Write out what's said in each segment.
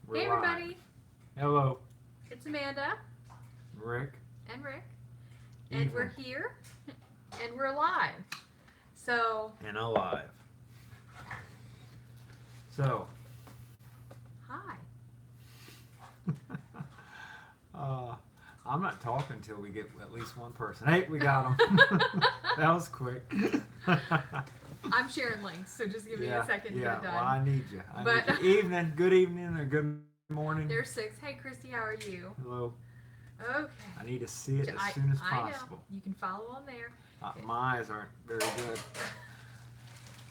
We're Hey live. everybody, Hello, it's Amanda Rick. and Rick, and we're Ethan. here, and we're live. So, And alive. So, hi. uh, I'm not talking until we get at least one person. Hey, we got him. That was quick. I'm sharing links, so just give me a second to get it done. Well, I need you. But- Need you. Evening, good evening, or good morning. There's 6. Hey Christy, how are you? Hello. Okay. I need to see it as I- soon as I know. possible. You can follow on there. My eyes aren't very good.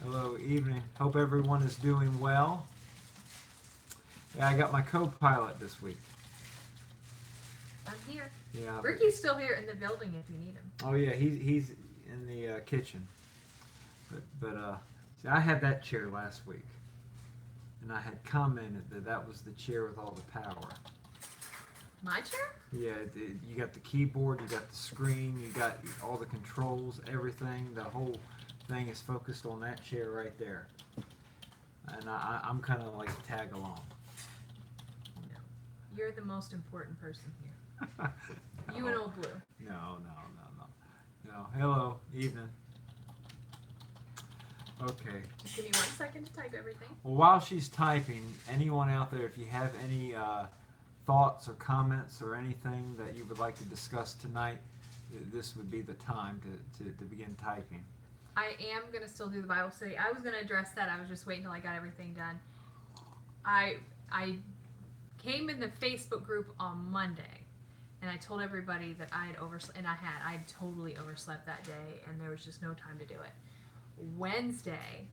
Hello, evening. Hope everyone is doing well. Yeah, I got my co-pilot this week. I'm here. Yeah. Ricky's still here in the building if you need him. Oh yeah, he's in the kitchen. But see, I had that chair last week, and I had commented that was the chair with all the power. My chair? Yeah, you got the keyboard, you got the screen, you got all the controls, everything. The whole thing is focused on that chair right there. And I'm kind of like tag along. No. You're the most important person here. You and old Blue. No. Hello, evening. Okay. Just give me 1 second to type everything. Well, while she's typing, anyone out there, if you have any thoughts or comments or anything that you would like to discuss tonight, this would be the time to begin typing. I am going to still do the Bible study. I was going to address that. I was just waiting until I got everything done. I came in the Facebook group on Monday, and I told everybody that I had overslept, and I had totally overslept that day, and there was just no time to do it. Wednesday,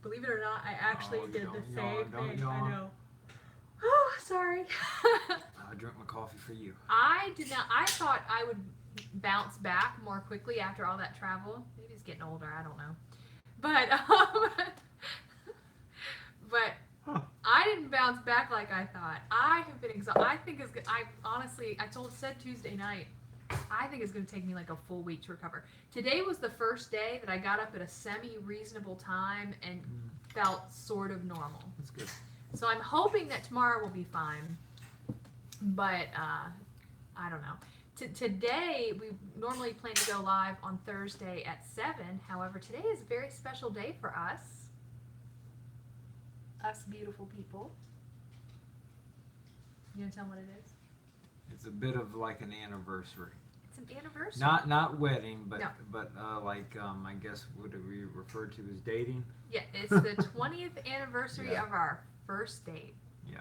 believe it or not, I actually did the same thing. I know. Oh, sorry. I drink my coffee for you. I did not. I thought I would bounce back more quickly after all that travel. Maybe it's getting older. I don't know. But I didn't bounce back like I thought. I have been exhausted. I think it's. I honestly, said Tuesday night. I think it's going to take me like a full week to recover. Today was the first day that I got up at a semi-reasonable time and felt sort of normal. That's good. So I'm hoping that tomorrow will be fine. But I don't know. Today, we normally plan to go live on Thursday at 7. However, today is a very special day for us. Us beautiful people. You gonna tell them what it is? It's a bit of like an anniversary. It's an anniversary. Not wedding, but No. like I guess what do we refer to as dating? Yeah, it's the 20th anniversary Yeah. of our first date. Yeah.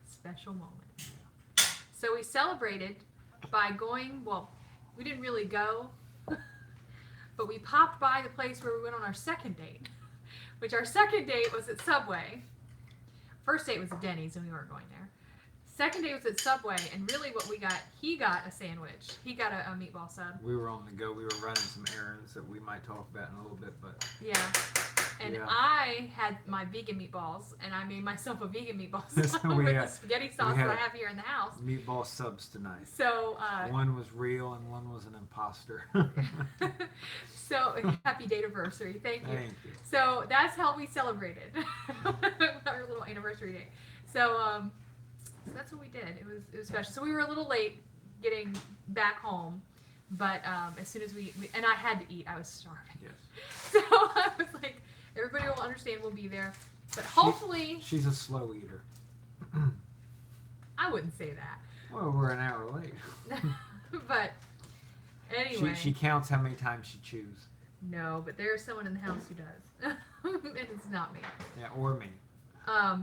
Special moment. So we celebrated by going, well, we didn't really go, but we popped by the place where we went on our second date, which our second date was at Subway. First date was at Denny's and we weren't going there. Second date was at Subway, and really what we got, he got a sandwich. He got a meatball sub. We were on the go. We were running some errands that we might talk about in a little bit, but Yeah. And Yeah. I had my vegan meatballs, and I made myself a vegan meatball So sub we with had- the spaghetti sauce had that I have here in the house. meatball subs tonight. So, One was real and one was an imposter. so happy date anniversary. Thank you. Thank you. So that's how we celebrated our little anniversary day. So that's what we did. It was special. So we were a little late getting back home, but as soon as we and I had to eat. I was starving. Yes. So I was like, everybody will understand. We'll be there, but hopefully She's a slow eater. I wouldn't say that. Well, we're an hour late. But anyway, She counts how many times she chews. no. But there's someone in the house who does, and it's not me. Yeah, or me. Huh.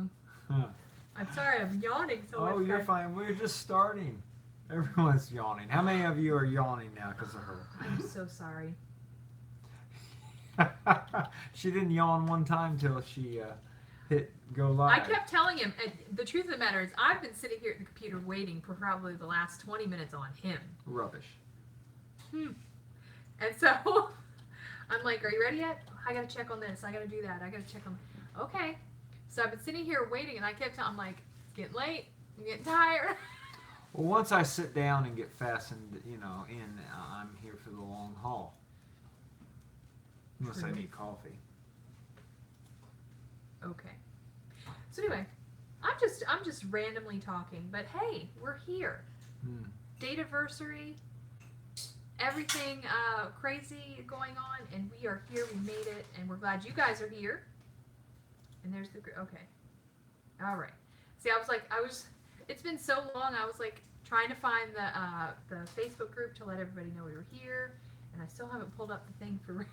I'm sorry, I'm yawning so much. Oh, you're guys. fine. We're just starting. Everyone's yawning. How many of you are yawning now because of her? I'm so sorry. She didn't yawn one time till she hit go live. I kept telling him, and the truth of the matter is, I've been sitting here at the computer waiting for probably the last 20 minutes on him. Rubbish. And so I'm like, are you ready yet? I gotta check on this. I gotta do that. I gotta check on. Okay. So I've been sitting here waiting, and I kept telling, I'm like, it's getting late. I'm getting tired. Well, once I sit down and get fastened, I'm here for the long haul. Unless I True. need coffee. Okay. So anyway, I'm just randomly talking, but hey, we're here. Dataversary, everything crazy going on, and we are here. We made it, and we're glad you guys are here. And there's the okay. All right. See, it's been so long. I was like trying to find the Facebook group to let everybody know we were here, and I still haven't pulled up the thing for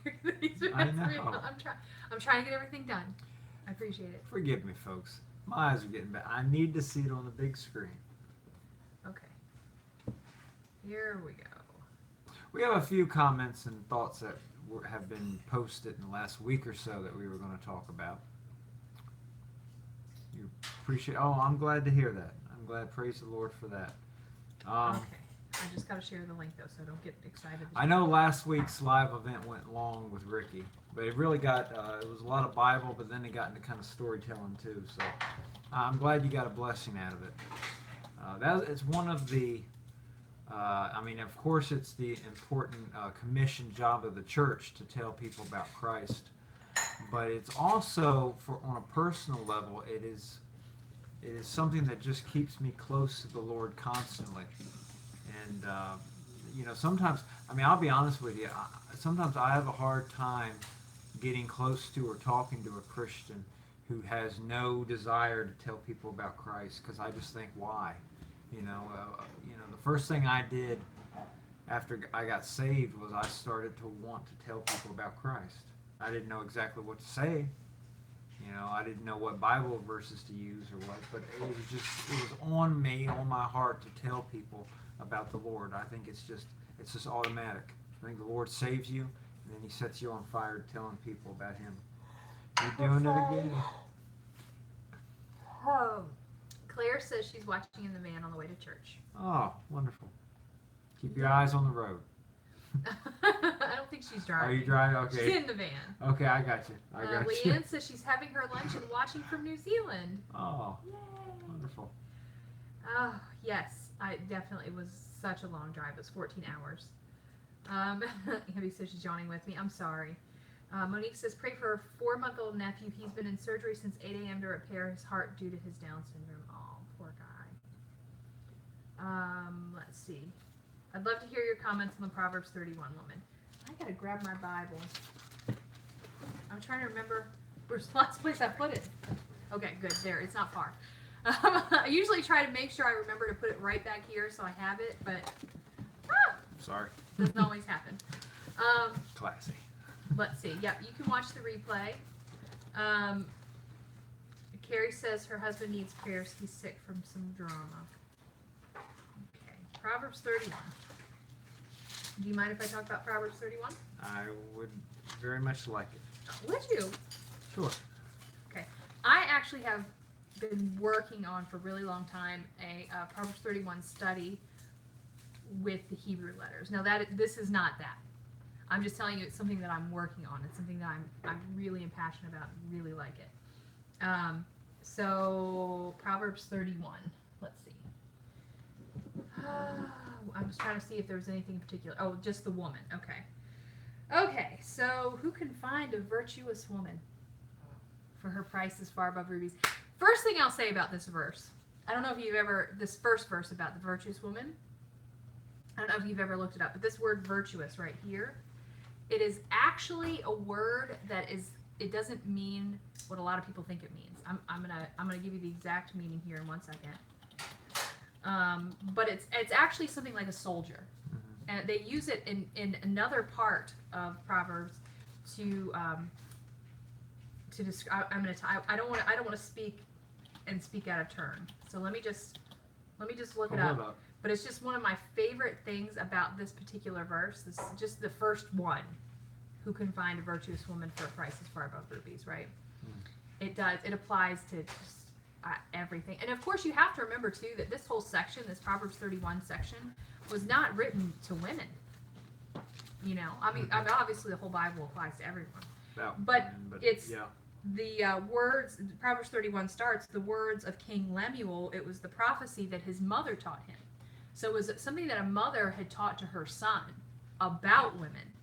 I know. I'm trying to get everything done. I appreciate it. Forgive me, folks. My eyes are getting bad. I need to see it on the big screen. Okay. Here we go. We have a few comments and thoughts that have been posted in the last week or so that we were going to talk about. You appreciate? Oh, I'm glad to hear that. I'm glad. Praise the Lord for that. Okay. I just got to share the link though, so don't get excited. I know last week's live event went long with Ricky, but it really got, it was a lot of Bible, but then it got into kind of storytelling too. So I'm glad you got a blessing out of it. It's one of the, I mean, of course, it's the important commission job of the church to tell people about Christ, but it's also, on a personal level, it is something that just keeps me close to the Lord constantly. And, sometimes, I mean, I'll be honest with you, sometimes I have a hard time getting close to or talking to a Christian who has no desire to tell people about Christ, because I just think, why? The first thing I did after I got saved was I started to want to tell people about Christ. I didn't know exactly what to say. I didn't know what Bible verses to use or what, but it was on me, on my heart to tell people about the Lord. I think it's just automatic. I think the Lord saves you, and then He sets you on fire telling people about Him. You're doing it again. Oh. Claire says she's watching in the van on the way to church. Oh, wonderful. Keep your eyes on the road. I don't think she's driving. Are you driving? Okay. She's in the van. Okay, I got you. Leanne says she's having her lunch and watching from New Zealand. Oh, yay. Wonderful. Oh, yes. It was such a long drive. It was 14 hours. Abby says she's joining with me. I'm sorry. Monique says, pray for a 4-month-old nephew. He's been in surgery since 8 a.m. to repair his heart due to his Down syndrome. Oh, poor guy. Let's see. I'd love to hear your comments on the Proverbs 31 woman. I gotta grab my Bible. I'm trying to remember where's the last place I put it. Okay, good. There. It's not far. I usually try to make sure I remember to put it right back here so I have it, but Sorry. doesn't always happen. Classy. Let's see. Yep, you can watch the replay. Carrie says her husband needs prayers. He's sick from some drama. Okay, Proverbs 31. Do you mind if I talk about Proverbs 31? I would very much like it. Would you? Sure. Okay. I actually have been working on for a really long time a Proverbs 31 study with the Hebrew letters. Now this is not that. I'm just telling you it's something that I'm working on. It's something that I'm really passionate about and really like it. So Proverbs 31. Let's see. I was trying to see if there was anything in particular. Oh, just the woman. Okay. Okay, so who can find a virtuous woman? For her price is far above rubies. First thing I'll say about this verse. I don't know if you've ever, this first verse about the virtuous woman. I don't know if you've ever looked it up, but this word virtuous right here, it is actually a word that is, it doesn't mean what a lot of people think it means. I'm gonna give you the exact meaning here in 1 second. But it's actually something like a soldier, and they use it in another part of Proverbs to describe. I don't want to speak out of turn. So let me just look it up. But it's just one of my favorite things about this particular verse. This is just the first one. Who can find a virtuous woman for a price as far above rubies, right? It does. It applies to just everything. And of course, you have to remember, too, that this whole section, this Proverbs 31 section, was not written to women. I mean, obviously the whole Bible applies to everyone. But it's the words, Proverbs 31 starts, the words of King Lemuel, it was the prophecy that his mother taught him. So it was something that a mother had taught to her son about women.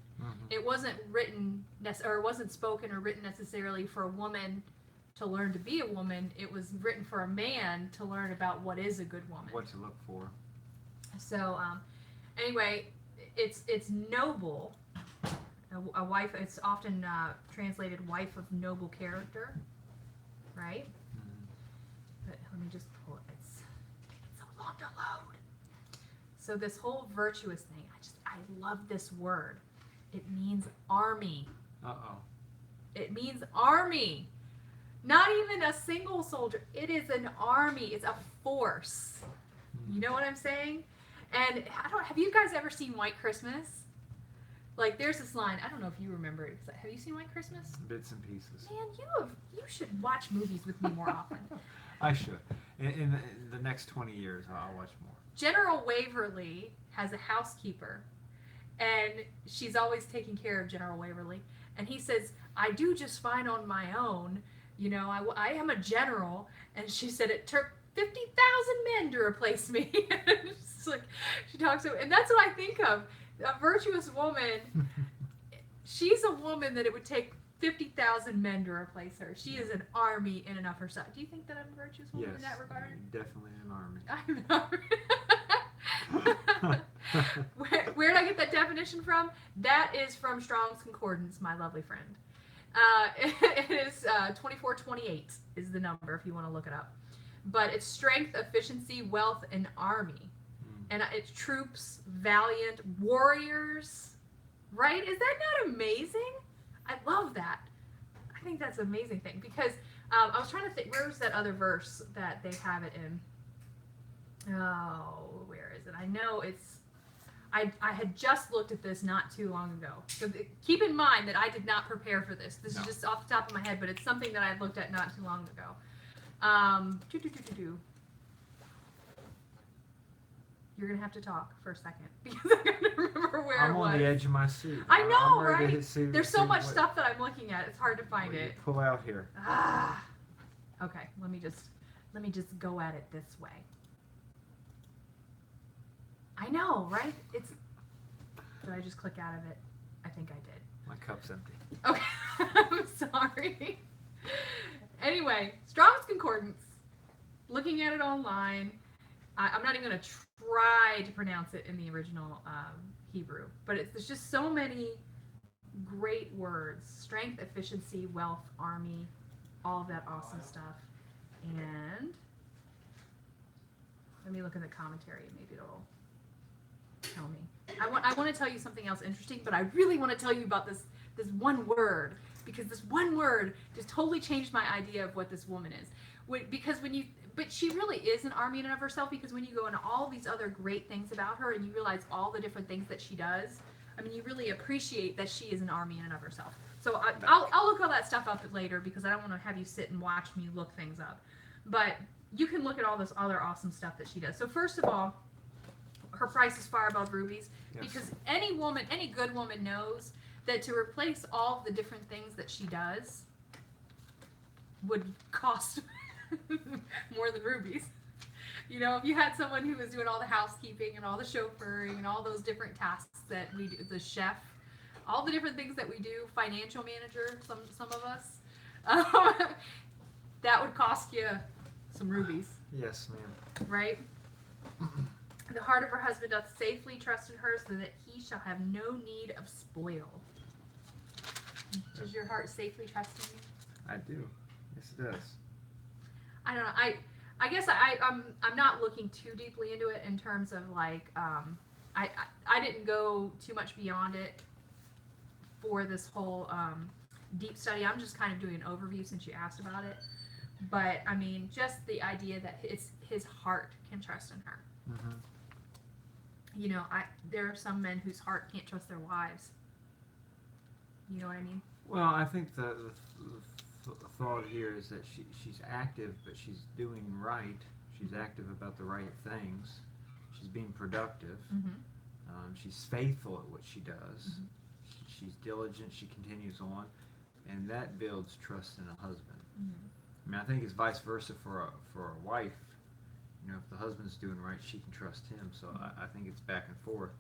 It wasn't written, or it wasn't spoken or written necessarily for a woman to learn to be a woman. It was written for a man to learn about what is a good woman. What to look for. So, anyway, it's noble. A wife. It's often translated wife of noble character, right? Mm-hmm. But let me just pull it. It's so long to load. So this whole virtuous thing, I love this word. It means army. Uh-oh. It means army. Not even a single soldier. It is an army. It's a force. You know what I'm saying? And have you guys ever seen White Christmas? Like, there's this line. I don't know if you remember it. Have you seen White Christmas? Bits and pieces. Man, you should watch movies with me more often. I should. In the next 20 years, I'll watch more. General Waverly has a housekeeper, and she's always taking care of General Waverly. And he says, I do just fine on my own. You know, I am a general. And she said, it took 50,000 men to replace me. It's like, she talks to, and that's what I think of. A virtuous woman, she's a woman that it would take 50,000 men to replace her. She is an army in and of herself. Do you think that I'm a virtuous woman in that regard? Definitely an army. I'm not. Where did I get that definition from? That is from Strong's Concordance, my lovely friend. It is 2428 is the number if you want to look it up. But it's strength, efficiency, wealth, and army. And it's troops, valiant, warriors, right? Is that not amazing? I love that. I think that's an amazing thing because I was trying to think, where was that other verse that they have it in? Oh, where is it? I know it's, I had just looked at this not too long ago. So keep in mind that I did not prepare for this. This is just off the top of my head, but it's something that I looked at not too long ago. You're going to have to talk for a second because I got to remember where it was. I'm on the edge of my seat. I know, I'm ready right? to There's so much stuff that I'm looking at. It's hard to find it. Pull out here. Okay, let me just go at it this way. I know, right? Did I just click out of it? I think I did. My cup's empty. Okay, I'm sorry. Anyway, Strong's Concordance. Looking at it online. I'm not even going to try to pronounce it in the original Hebrew, but there's just so many great words. Strength, efficiency, wealth, army, all of that awesome stuff. And let me look in the commentary. Maybe it'll tell me. I want to tell you something else interesting, but I really want to tell you about this one word, because this one word just totally changed my idea of what this woman is. But she really is an army in and of herself, because when you go into all these other great things about her and you realize all the different things that she does, I mean, you really appreciate that she is an army in and of herself. So I'll look all that stuff up later, because I don't want to have you sit and watch me look things up. But you can look at all this other awesome stuff that she does. So first of all, her price is far above rubies, because any good woman knows that to replace all the different things that she does would cost more than rubies. You know, if you had someone who was doing all the housekeeping and all the chauffeuring and all those different tasks that we do, the chef, all the different things that we do, financial manager, some of us, that would cost you some rubies. Yes, ma'am. Right? The heart of her husband doth safely trust in her, so that he shall have no need of spoil. Does your heart safely trust in you? I do. Yes, it does. I don't know. I guess I'm not looking too deeply into it in terms of like I didn't go too much beyond it for this whole deep study. I'm just kind of doing an overview since you asked about it. But I mean, just the idea that his heart can trust in her. Mm-hmm. You know, there are some men whose heart can't trust their wives. You know what I mean? Well, I think the thought here is that she's active, but she's doing right. She's active about the right things. She's being productive. Mm-hmm. She's faithful at what she does. Mm-hmm. She's diligent. She continues on, and that builds trust in a husband. Mm-hmm. I mean, I think it's vice versa for a wife. You know, if the husband's doing right, she can trust him. So I think it's back and forth.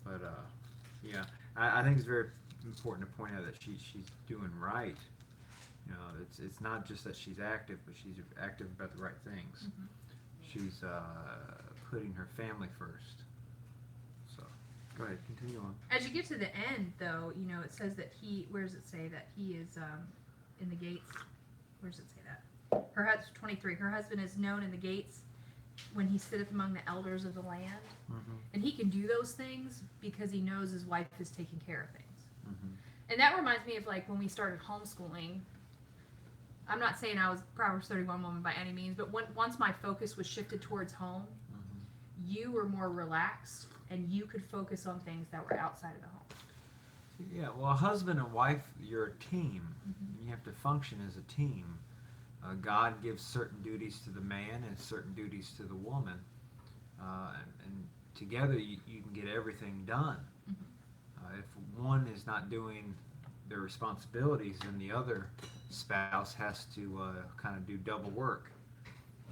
But yeah, I think it's very important to point out that she's doing right, You know, it's not just that she's active, but she's active about the right things. Mhm. She's putting her family first. So, go ahead, continue on. As you get to the end, though, you know, it says that he. Where does it say that he is in the gates? Where does it say that? Her husband, 23. Her husband is known in the gates when he sitteth among the elders of the land, Mm-hmm. and he can do those things because he knows his wife is taking care of things. Mm-hmm. And that reminds me of like when we started homeschooling. I'm not saying I was Proverbs 31 woman by any means, but once my focus was shifted towards home, Mm-hmm. you were more relaxed and you could focus on things that were outside of the home. Yeah, well, a husband and wife, you're a team. Mm-hmm. You have to function as a team. God gives certain duties to the man and certain duties to the woman, and together you can get everything done. Mm-hmm. If one is not doing their responsibilities, then the other spouse has to kind of do double work,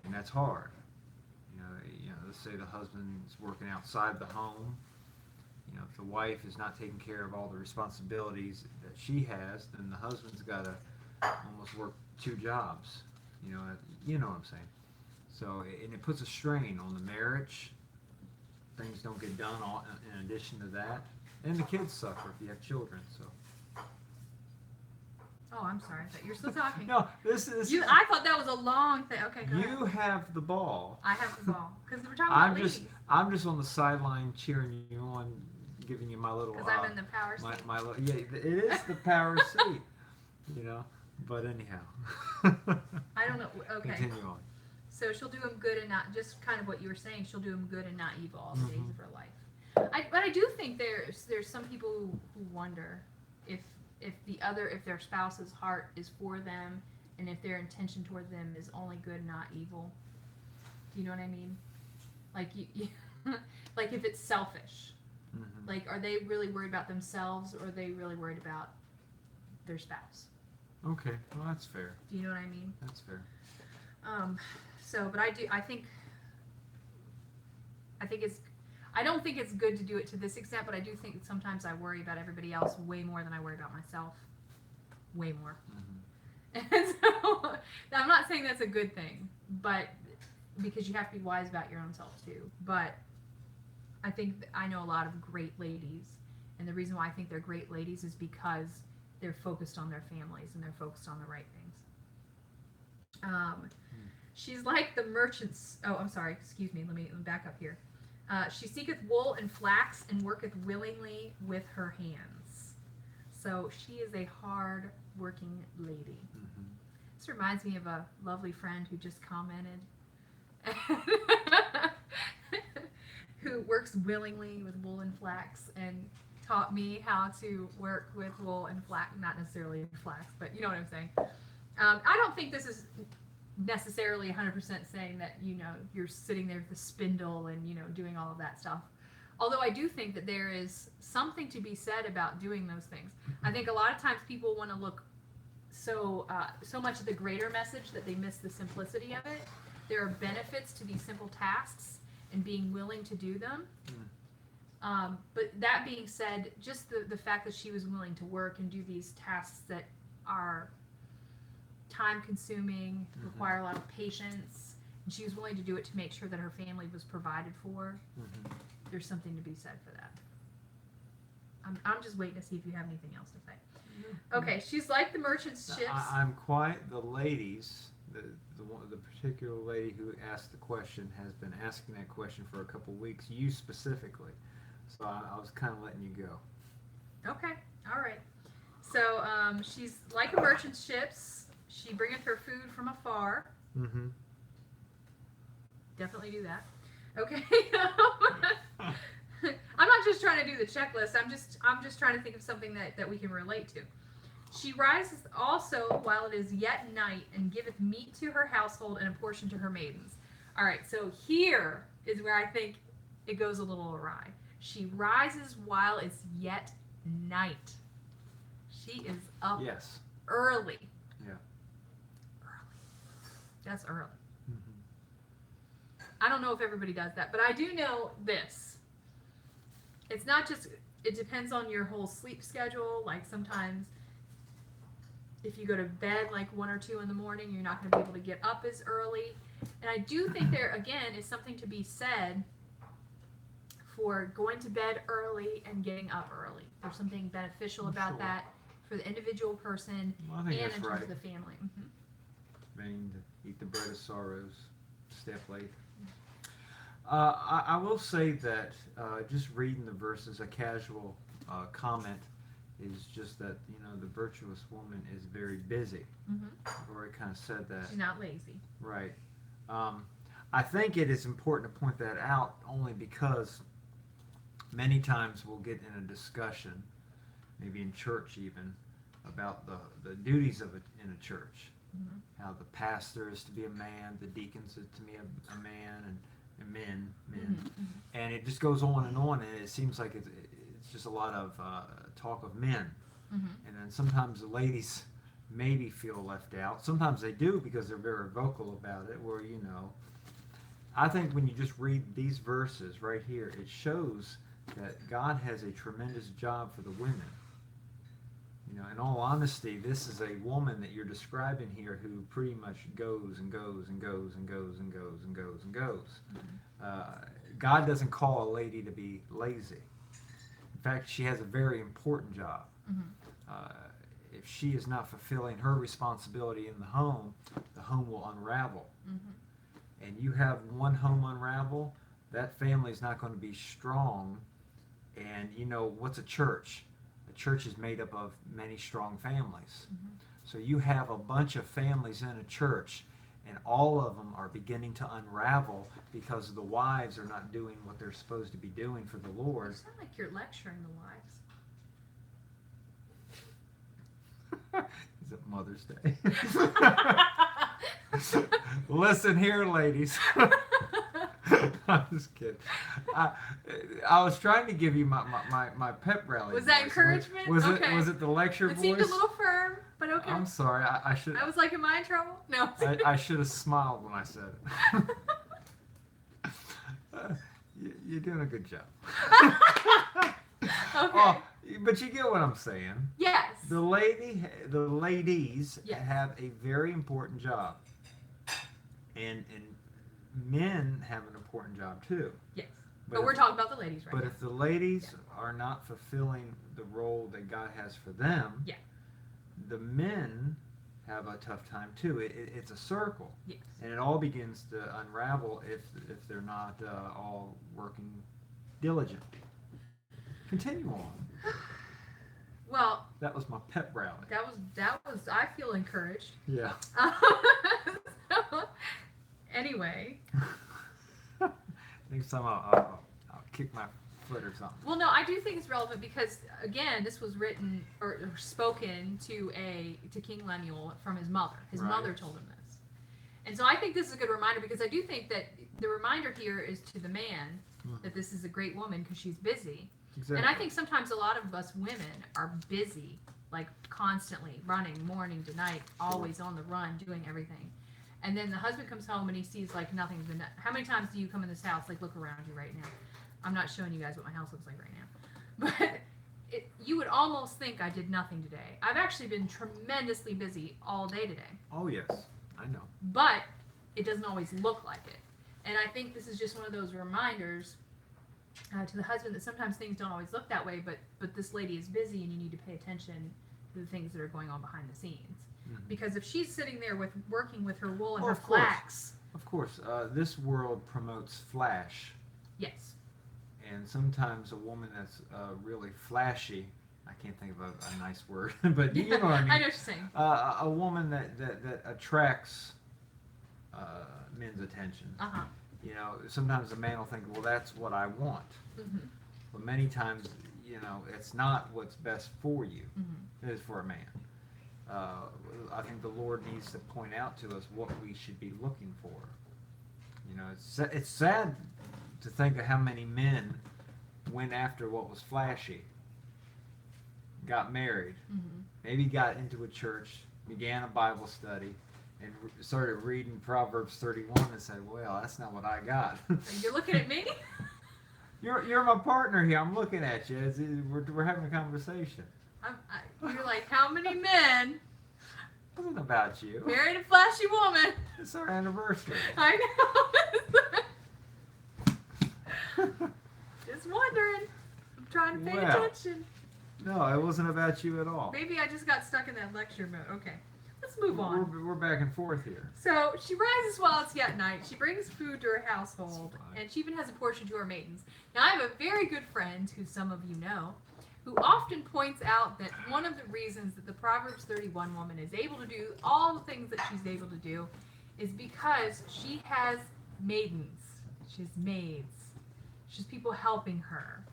and that's hard. Let's say the husband's working outside the home. You know, if the wife is not taking care of all the responsibilities that she has, then the husband's got to almost work two jobs. You know what I'm saying. So, and it puts a strain on the marriage. Things don't get done in addition to that, and the kids suffer if you have children. So. Oh, I'm sorry. I thought you were still talking. No, this is. I thought that was a long thing. Okay, go You ahead. have the ball. I have the ball because we're talking about ladies. I'm just on the sideline cheering you on, giving you my little. Because I'm in the power seat. My little, yeah, it is the power seat. You know, but anyhow. I don't know. Okay. Continue on. So she'll do him good and not, just kind of what you were saying, she'll do him good and not evil all the days Mhm. of her life. But I do think there's some people who wonder if their spouse's heart is for them and if their intention toward them is only good, not evil. Do you know what I mean? Like you like if it's selfish. Mm-hmm. Like, are they really worried about themselves or are they really worried about their spouse? Okay, well that's fair. Do you know what I mean? That's fair. But I don't think it's good to do it to this extent, but I do think sometimes I worry about everybody else way more than I worry about myself. Way more. Mm-hmm. And so, I'm not saying that's a good thing, but because you have to be wise about your own self too. But I think I know a lot of great ladies, and the reason why I think they're great ladies is because they're focused on their families and they're focused on the right things. She's like the merchants. Oh, I'm sorry. Excuse me. Let me back up here. She seeketh wool and flax and worketh willingly with her hands. So she is a hard-working lady. Mm-hmm. This reminds me of a lovely friend who just commented, who works willingly with wool and flax and taught me how to work with wool and flax. Not necessarily flax, but you know what I'm saying. I don't think this is necessarily 100% saying that, you know, you're sitting there with the spindle and, you know, doing all of that stuff. Although I do think that there is something to be said about doing those things. I think a lot of times people want to look so much at the greater message that they miss the simplicity of it. There are benefits to these simple tasks and being willing to do them. But that being said, just the fact that she was willing to work and do these tasks that are time consuming, require a lot of patience, and she was willing to do it to make sure that her family was provided for. Mm-hmm. There's something to be said for that. I'm just waiting to see if you have anything else to say. Okay, she's like the merchant's ships. I'm quite the ladies. The particular lady who asked the question has been asking that question for a couple weeks. You specifically, so I was kind of letting you go. Okay, all right. So she's like a merchant's ships. She bringeth her food from afar. Mm-hmm. Definitely do that. Okay. I'm not just trying to do the checklist. I'm just trying to think of something that we can relate to. She rises also while it is yet night and giveth meat to her household and a portion to her maidens. All right, so here is where I think it goes a little awry. She rises while it's yet night. She is up early. Yeah. Early. That's early. Mm-hmm. I don't know if everybody does that, but I do know this. It's not just, it depends on your whole sleep schedule. Like sometimes if you go to bed like 1 or 2 in the morning, you're not going to be able to get up as early. And I do think there, again, is something to be said for going to bed early and getting up early. There's something beneficial about that for the individual person Well, I think and that's in terms right. of the family. I mean, to eat the bread of sorrows, stay up late. I will say that just reading the verses, a casual comment is just that, the virtuous woman is very busy. I've already kind of said that. She's not lazy. Right. I think it is important to point that out only because many times we'll get in a discussion, maybe in church even, about the duties of it in a church. How the pastor is to be a man, the deacons are to be a man, and men. And it just goes on, and it seems like it's just a lot of talk of men. And then sometimes the ladies maybe feel left out. Sometimes they do because they're very vocal about it, where, I think when you just read these verses right here, it shows that God has a tremendous job for the women. In all honesty, this is a woman that you're describing here who pretty much goes and goes and goes and goes and goes and goes and goes. God doesn't call a lady to be lazy. In fact, she has a very important job. If she is not fulfilling her responsibility in the home will unravel. And you have one home unravel, that family is not going to be strong. And what's a church? A church is made up of many strong families. So you have a bunch of families in a church, and all of them are beginning to unravel because the wives are not doing what they're supposed to be doing for the Lord. You sound like you're lecturing the wives. Is it Mother's Day? Listen here, ladies. I'm just kidding. I was trying to give you my pep rally. Was that voice. encouragement? Was Okay. it the lecture It voice? seemed a little firm, but okay. I'm sorry. I should. I was like, am I in trouble? No. I should have smiled when I said it. You're doing a good job. Okay. Oh, but you get what I'm saying. Yes. The ladies Yes. have a very important job, and men have an important job too. Yes. But we're talking about the ladies right But now. if the ladies are not fulfilling the role that God has for them, Yeah. the men have a tough time too. It's a circle, Yes. and it all begins to unravel if they're not all working diligently. Continue on. Well, That was my pep rally. that was. I feel encouraged. Yeah. So, anyway. Next time I'll kick my foot or something. Well, no, I do think it's relevant because again, this was written or spoken to King Lemuel from his mother. His Right. mother told him this, and so I think this is a good reminder because I do think that the reminder here is to the man that this is a great woman because she's busy. Exactly. And I think sometimes a lot of us women are busy, like constantly running morning to night, always on the run, doing everything. And then the husband comes home and he sees like nothing's been done. How many times do you come in this house? Like, look around you right now. I'm not showing you guys what my house looks like right now. But you would almost think I did nothing today. I've actually been tremendously busy all day today. Oh yes, I know. But it doesn't always look like it. And I think this is just one of those reminders to the husband that sometimes things don't always look that way, but this lady is busy and you need to pay attention to the things that are going on behind the scenes. Because if she's sitting there working with her wool and her of course. flax. Of course, this world promotes flash. Yes. And sometimes a woman that's really flashy, I can't think of a nice word, but you know what I mean. I know what you're saying. A woman that attracts men's attention. Uh-huh. Sometimes a man will think, well, that's what I want. But many times, it's not what's best for you. It is for a man. I think the Lord needs to point out to us what we should be looking for. It's sad to think of how many men went after what was flashy, got married, maybe got into a church, began a Bible study, and started reading Proverbs 31 and said, well, that's not what I got. You're looking at me? You're my partner here. I'm looking at you. We're having a conversation. You're like, how many men wasn't about you. Married a flashy woman. It's our anniversary. I know. Just wondering. I'm trying to pay attention. No, it wasn't about you at all. Maybe I just got stuck in that lecture mode. Okay, let's move on. We're back and forth here. So she rises while it's yet night. She brings food to her household, and she even has a portion to her maidens. Now, I have a very good friend, who some of you know, who often points out that one of the reasons that the Proverbs 31 woman is able to do all the things that she's able to do is because she has maidens. She has maids. She has people helping her.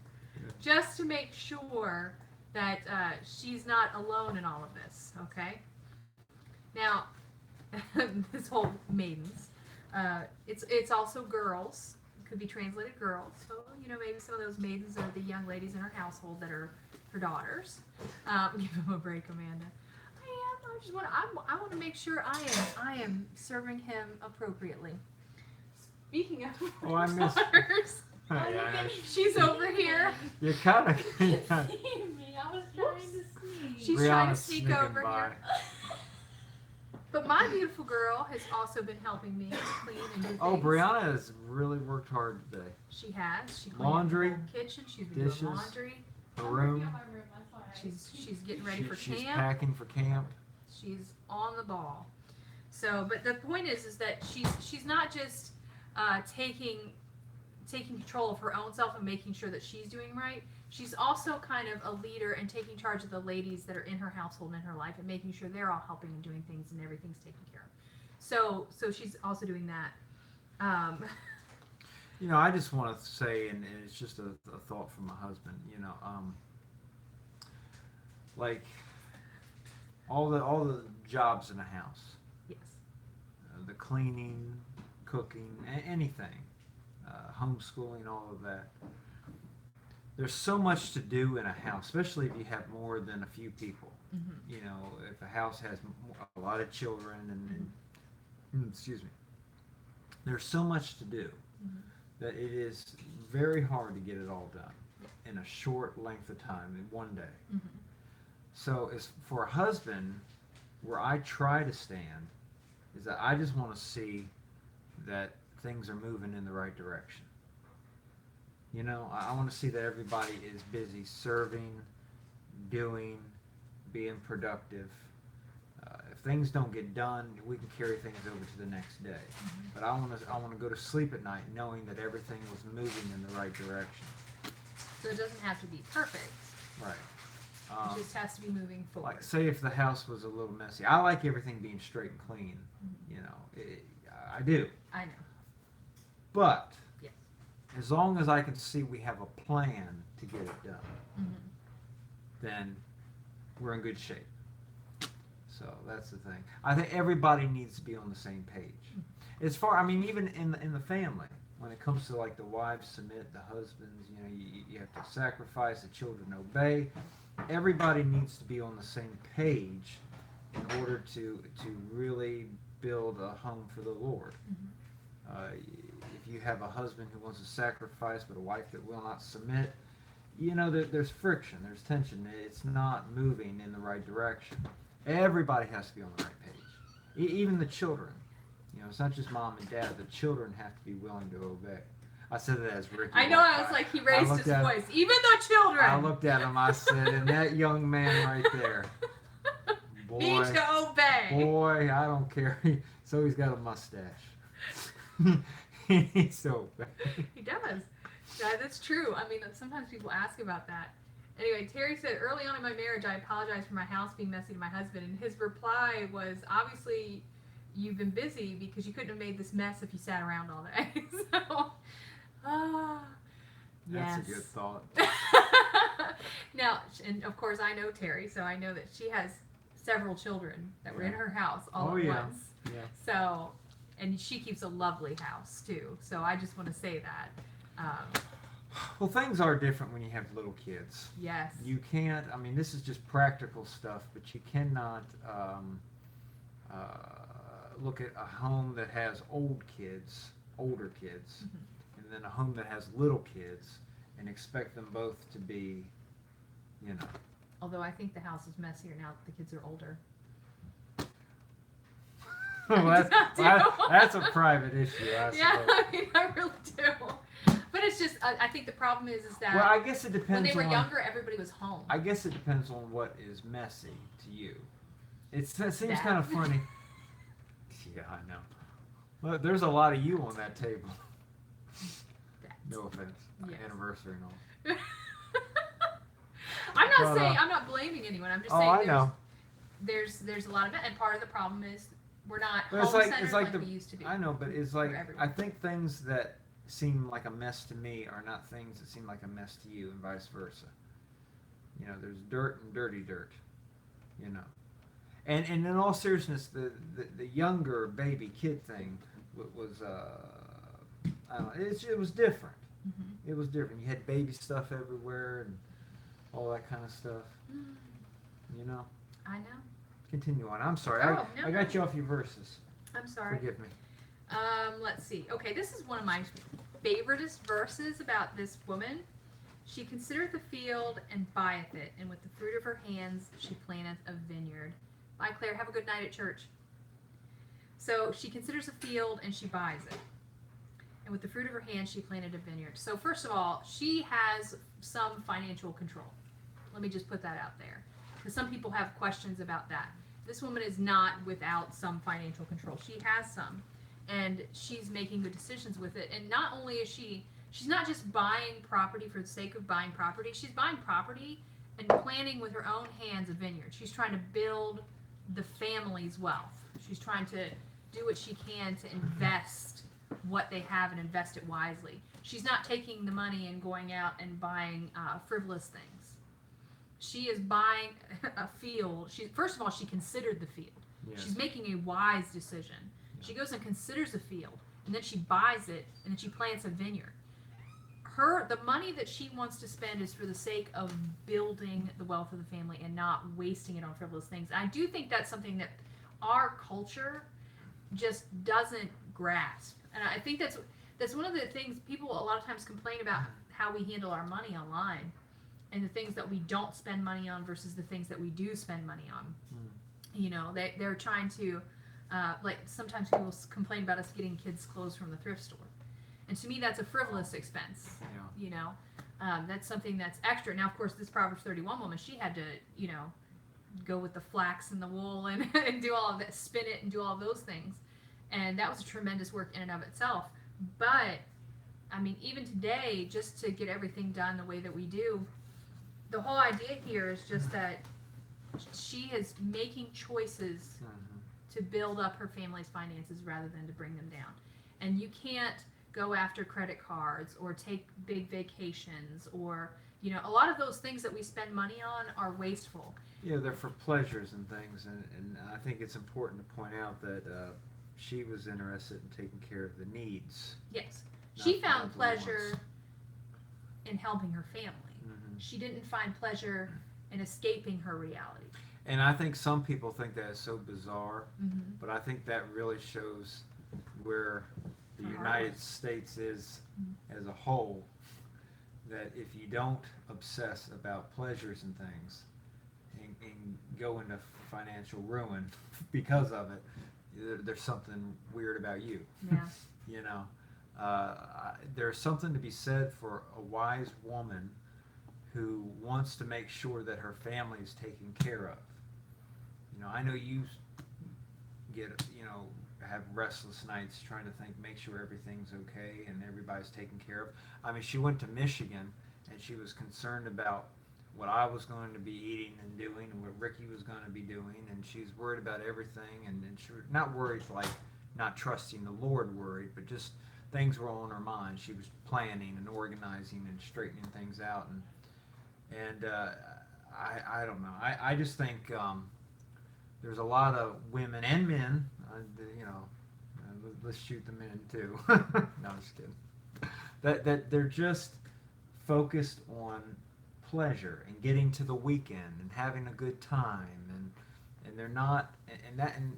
Just to make sure that she's not alone in all of this, okay? Now, this whole maidens, it's also girls. It could be translated girls. So, you know, maybe some of those maidens are the young ladies in her household that are her daughters. Give them a break, Amanda. I want to make sure I am serving him appropriately. Speaking of I missed. daughters, she's over here. You kind of. me. I was trying to sneak. She's trying to sneak over here. But my beautiful girl has also been helping me clean and do things. Oh, Brianna has really worked hard today. She has. She cleaned Laundry, the whole kitchen. She's been dishes, doing laundry. Her room. She's getting ready for She's camp. packing for camp. She's on the ball. So, but the point is that she's not just taking control of her own self and making sure that she's doing right. She's also kind of a leader and taking charge of the ladies that are in her household and in her life and making sure they're all helping and doing things and everything's taken care of. So she's also doing that. You know, I just want to say, and it's just a thought from my husband. You know, like all the jobs in a house. Yes. The cleaning, cooking, anything, homeschooling, all of that. There's so much to do in a house, especially if you have more than a few people. Mm-hmm. You know, if a house has a lot of children and excuse me, there's so much to do that it is very hard to get it all done in a short length of time, in one day. Mm-hmm. So as for a husband, where I try to stand is that I just want to see that things are moving in the right direction. You know, I want to see that everybody is busy serving, doing, being productive. If things don't get done, we can carry things over to the next day. Mm-hmm. But I want to go to sleep at night knowing that everything was moving in the right direction. So it doesn't have to be perfect. Right. It just has to be moving forward. Like, say if the house was a little messy. I like everything being straight and clean. Mm-hmm. You know, I do. I know. But yes. As long as I can see we have a plan to get it done, then we're in good shape. So that's the thing. I think everybody needs to be on the same page. As far, I mean, even in the family, when it comes to like the wives submit, the husbands, you know, you have to sacrifice, the children obey. Everybody needs to be on the same page in order to really build a home for the Lord. If you have a husband who wants to sacrifice but a wife that will not submit, you know, there's friction, there's tension. It's not moving in the right direction. Everybody has to be on the right page. Even the children. You know, it's not just mom and dad. The children have to be willing to obey. I said that as Ricky. I know, I was like, he raised his voice. Even the children. I looked at him, I said, and that young man right there. Boy, need to obey. Boy, I don't care. So he's got a mustache. He needs to obey. He does. Yeah, that's true. I mean, sometimes people ask about that. Anyway, Terry said, early on in my marriage, I apologized for my house being messy to my husband. And his reply was, obviously, you've been busy because you couldn't have made this mess if you sat around all day. So, yes. That's a good thought. Now, and of course, I know Terry, so I know that she has several children that were in her house all at once. Yeah. So, and she keeps a lovely house, too. So I just want to say that. Well, things are different when you have little kids. Yes. You can't, I mean, this is just practical stuff, but you cannot look at a home that has older kids, and then a home that has little kids, and expect them both to be, you know. Although I think the house is messier now that the kids are older. Well, that's a private issue, I Yeah, suppose. I mean, I really do. But it's just, I think the problem is that Well, I guess it when depends they were on. younger, everybody was home. I guess it depends on what is messy to you. It seems That. kind of funny. Yeah, I know. Well, there's a lot of you on that table. No offense. Yes. Anniversary and all. I'm not But, saying, I'm not blaming anyone. I'm just Oh, saying I know. there's a lot of it, and part of the problem is we're not But it's home like- centered it's like like the- we used to be. I know, but it's like everyone. I think things that seem like a mess to me are not things that seem like a mess to you, and vice versa. You know, there's dirt and dirty dirt. You know, and in all seriousness, the younger baby kid thing was I don't know, it was different. Mhm. It was different. You had baby stuff everywhere and all that kind of stuff. You know. I know. Continue on. I'm sorry. Oh, no, I got no. you off your verses. I'm sorry. Forgive me. Let's see. Okay, this is one of my favoriteest verses about this woman. She considereth the field and buyeth it, and with the fruit of her hands she planteth a vineyard. Bye, Claire. Have a good night at church. So she considers a field and she buys it. And with the fruit of her hands she planted a vineyard. So first of all, she has some financial control. Let me just put that out there. Because some people have questions about that. This woman is not without some financial control. She has some. And she's making good decisions with it. And not only is she's not just buying property for the sake of buying property. She's buying property and planting with her own hands a vineyard. She's trying to build the family's wealth. She's trying to do what she can to invest what they have and invest it wisely. She's not taking the money and going out and buying frivolous things. She is buying a field. First of all, she considered the field. Yes. She's making a wise decision. She goes and considers a field, and then she buys it, and then she plants a vineyard. The money that she wants to spend is for the sake of building the wealth of the family and not wasting it on frivolous things. I do think that's something that our culture just doesn't grasp, and I think that's one of the things people a lot of times complain about, how we handle our money online and the things that we don't spend money on versus the things that we do spend money on. You know, they're trying to like sometimes people complain about us getting kids clothes from the thrift store, and to me that's a frivolous expense. Yeah. You know, that's something that's extra. Now of course this Proverbs 31 woman, she had to, you know, go with the flax and the wool and, and do all of that, spin it and do all of those things, and that was a tremendous work in and of itself. But I mean, even today, just to get everything done the way that we do, the whole idea here is just that she is making choices to build up her family's finances rather than to bring them down. And you can't go after credit cards or take big vacations, or, you know, a lot of those things that we spend money on are wasteful. Yeah, they're for pleasures and things, and I think it's important to point out that she was interested in taking care of the needs. Yes. Not- She found not the pleasure wants. in helping her family. She didn't find pleasure in escaping her reality. And I think some people think that is so bizarre, Mm-hmm. but I think that really shows where the Her United heart. States is as a whole. That if you don't obsess about pleasures and things, and go into financial ruin because of it, there's something weird about you. Yeah. You know, there's something to be said for a wise woman who wants to make sure that her family is taken care of. You know, I know you have restless nights trying to make sure everything's okay and everybody's taken care of. I mean, she went to Michigan and she was concerned about what I was going to be eating and doing and what Ricky was going to be doing, and she's worried about everything, and she was not worried like not trusting the Lord worried, but just things were on her mind. She was planning and organizing and straightening things out, and I don't know. I just think there's a lot of women and men, let's shoot the men too. No, I'm just kidding. That they're just focused on pleasure and getting to the weekend and having a good time, and they're not, and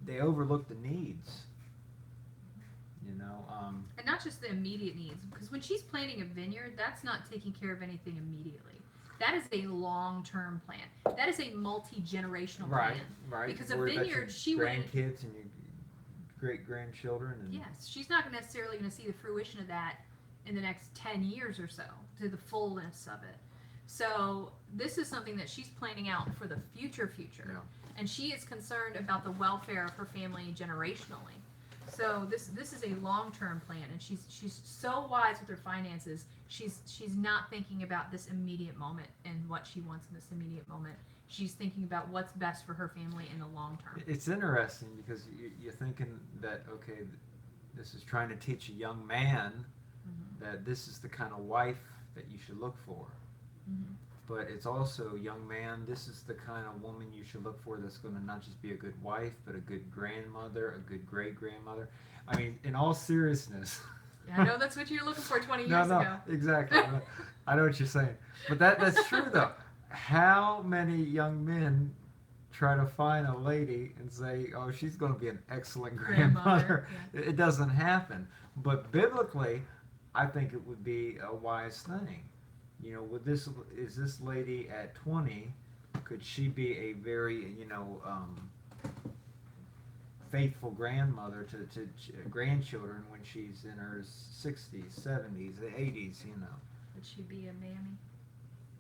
they overlook the needs. You know. And not just the immediate needs, because when she's planting a vineyard, that's not taking care of anything immediately. That is a long-term plan. That is a multi-generational plan. Right. Because You're a worried about vineyard, your she wouldn't. grandkids and your great grandchildren. And Yes, she's not necessarily going to see the fruition of that in the next 10 years or so, to the fullness of it. So this is something that she's planning out for the future. Yeah. And she is concerned about the welfare of her family generationally. So this is a long-term plan, and she's so wise with her finances. She's not thinking about this immediate moment and what she wants in this immediate moment. She's thinking about what's best for her family in the long term. It's interesting because you're thinking that, okay, this is trying to teach a young man that this is the kind of wife that you should look for. Mm-hmm. But it's also, young man, this is the kind of woman you should look for that's going to not just be a good wife, but a good grandmother, a good great-grandmother. I mean, in all seriousness. Yeah, I know that's what you're looking for 20 years ago. Exactly. I know what you're saying. But that's true, though. How many young men try to find a lady and say, oh, she's going to be an excellent grandmother? Yeah. It doesn't happen. But biblically, I think it would be a wise thing. You know, is this lady at 20, could she be a very, faithful grandmother to grandchildren when she's in her 60s, 70s, 80s, Would she be a mammy?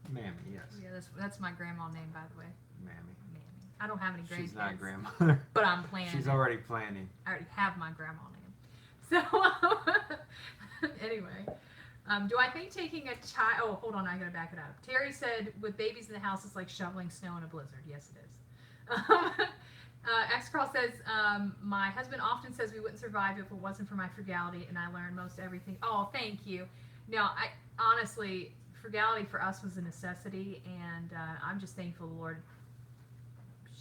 Mammy, yes. Yeah, that's my grandma name, by the way. Mammy. Mammy. I don't have any grandkids. She's not grandmother. But I'm planning. She's already planning. I already have my grandma name. So, anyway. Do I think taking a child... Oh, hold on. I got to back it up. Terry said, with babies in the house, it's like shoveling snow in a blizzard. Yes, it is. X-Crawl says, my husband often says we wouldn't survive if it wasn't for my frugality, and I learned most everything. Oh, thank you. No, honestly, frugality for us was a necessity, and I'm just thankful the Lord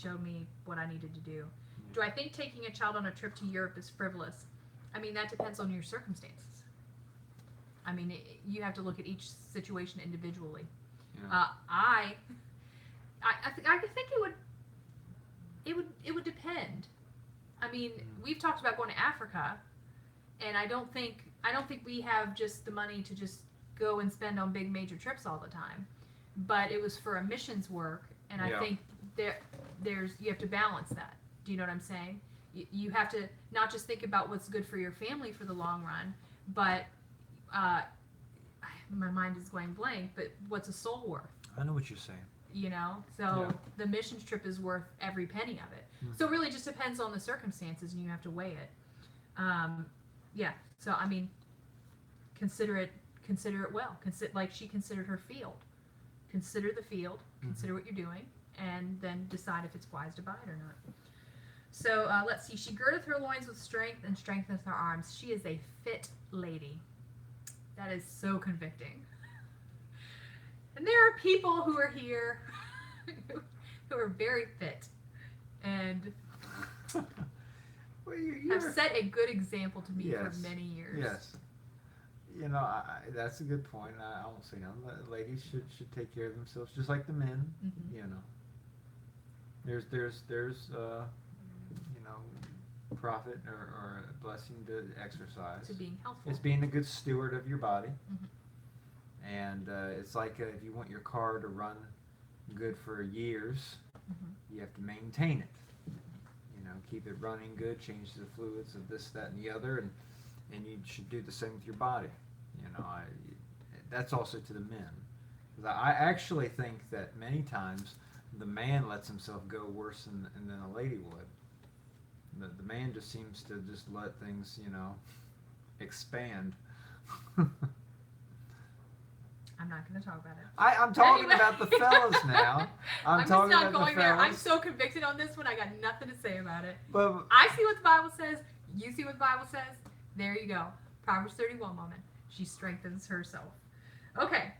showed me what I needed to do. Do I think taking a child on a trip to Europe is frivolous? I mean, that depends on your circumstances. I mean, you have to look at each situation individually. Yeah. I think it would depend. I mean, we've talked about going to Africa, and I don't think we have just the money to just go and spend on big major trips all the time. But it was for a missions work, and I think you have to balance that. Do you know what I'm saying? You have to not just think about what's good for your family for the long run, but my mind is going blank, but what's a soul worth? I know what you're saying. The missions trip is worth every penny of it. Mm-hmm. So it really just depends on the circumstances, and you have to weigh it. So I mean, consider it well. Like she considered her field. Consider the field. Consider what you're doing, and then decide if it's wise to buy it or not. So let's see. She girdeth her loins with strength and strengtheneth her arms. She is a fit lady. That is so convicting. And there are people who are here who are very fit and Well, have set a good example to me for many years. Yes. That's a good point. I won't say no. Ladies should take care of themselves just like the men. Mm-hmm. There's profit or a blessing to exercise. To being healthful. It's being a good steward of your body. Mm-hmm. And it's like if you want your car to run good for years, you have to maintain it. Keep it running good, change the fluids of this, that, and the other, and you should do the same with your body. That's also to the men. 'Cause I actually think that many times the man lets himself go worse than a lady would. The man just seems to just let things, expand. I'm not going to talk about it. I'm talking Anyway. about the fellas now. I'm just talking not about going the there. fellas. I'm so convicted on this one. I got nothing to say about it. But I see what the Bible says. You see what the Bible says. There you go. Proverbs 31 moment. She strengthens herself. Okay.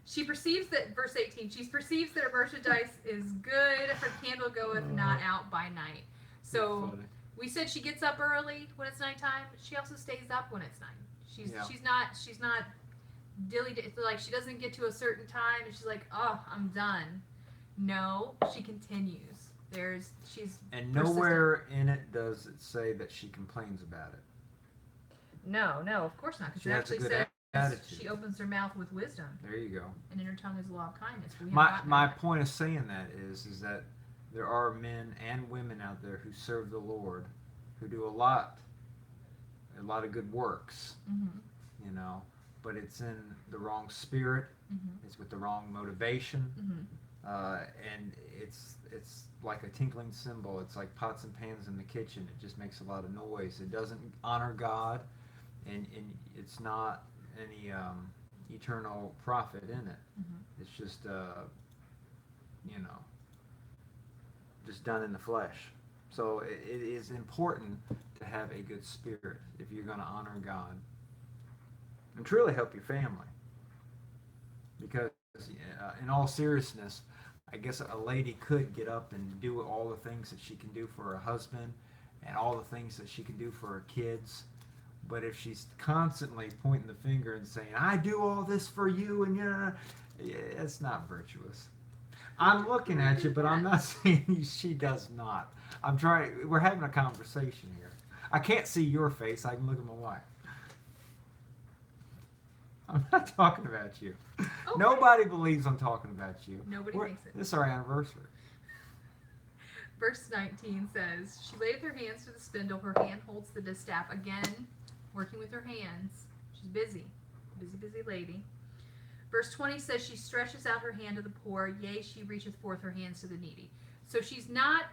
She perceives that, verse 18, she perceives that her merchandise is good. Her candle goeth not out by night. So we said she gets up early when it's nighttime. She also stays up when it's night. She's not like she doesn't get to a certain time and she's like, oh, I'm done. No, she continues. And nowhere in it does it say that she complains about it. No, of course not. Because She it has a actually good says attitude. she opens her mouth with wisdom, There you go. and in her tongue is the law of kindness. My point of saying that is that there are men and women out there who serve the Lord, who do a lot of good works, Mm-hmm. you know, but it's in the wrong spirit. Mm-hmm. It's with the wrong motivation, Mm-hmm. and it's like a tinkling cymbal. It's like pots and pans in the kitchen. It just makes a lot of noise. It doesn't honor God, and it's not any eternal profit in it. Mm-hmm. It's just you know, just done in the flesh. So it is important to have a good spirit if you're going to honor God and truly help your family. Because in all seriousness, I guess a lady could get up and do all the things that she can do for her husband and all the things that she can do for her kids. But if she's constantly pointing the finger and saying, "I do all this for you," and it's not virtuous. I'm looking at you, but I'm not saying she does not. I'm trying. We're having a conversation here. I can't see your face. I can look at my wife. I'm not talking about you. Okay. Nobody believes I'm talking about you. Nobody thinks it. This is our anniversary. Verse 19 says, she laid her hands to the spindle, her hand holds the distaff. Again, working with her hands. She's busy. Busy lady. Verse 20 says, she stretches out her hand to the poor, yea, she reacheth forth her hands to the needy. So she's not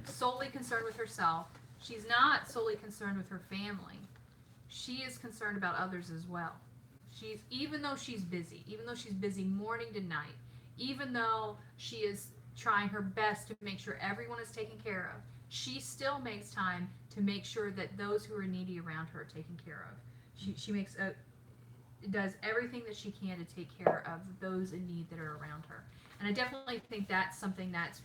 solely concerned with herself. She's not solely concerned with her family. She is concerned about others as well. Even though she's busy morning to night, even though she is trying her best to make sure everyone is taken care of, she still makes time to make sure that those who are needy around her are taken care of. She does everything that she can to take care of those in need that are around her. And I definitely think that's something that's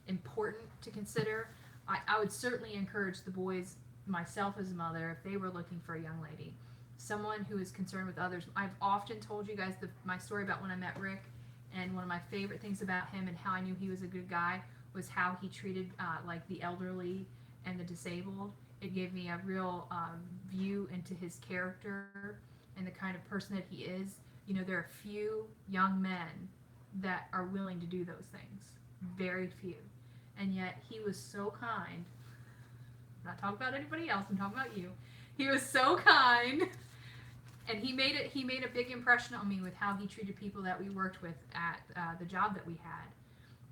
important to consider. I would certainly encourage the boys, myself as a mother, if they were looking for a young lady, someone who is concerned with others. I've often told you guys my story about when I met Rick, and one of my favorite things about him and how I knew he was a good guy was how he treated like the elderly and the disabled. It gave me a real view into his character and the kind of person that he is. You know, there are few young men that are willing to do those things. Very few. And yet he was so kind. I'm not talking about anybody else, I'm talking about you. He was so kind. And he made a big impression on me with how he treated people that we worked with at the job that we had.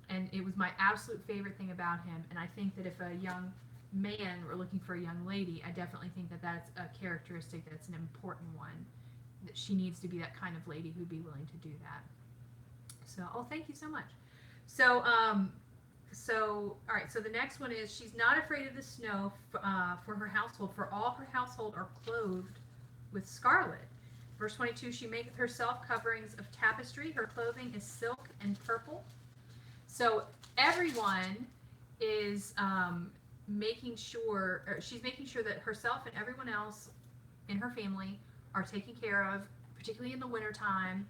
And it was my absolute favorite thing about him. And I think that if a young man were looking for a young lady, I definitely think that that's a characteristic that's an important one. That she needs to be that kind of lady who'd be willing to do that. So, thank you so much. So, all right. So the next one is she's not afraid of the snow for her household, for all her household are clothed with scarlet. Verse 22, she maketh herself coverings of tapestry. Her clothing is silk and purple. So everyone is she's making sure that herself and everyone else in her family are taken care of, particularly in the wintertime.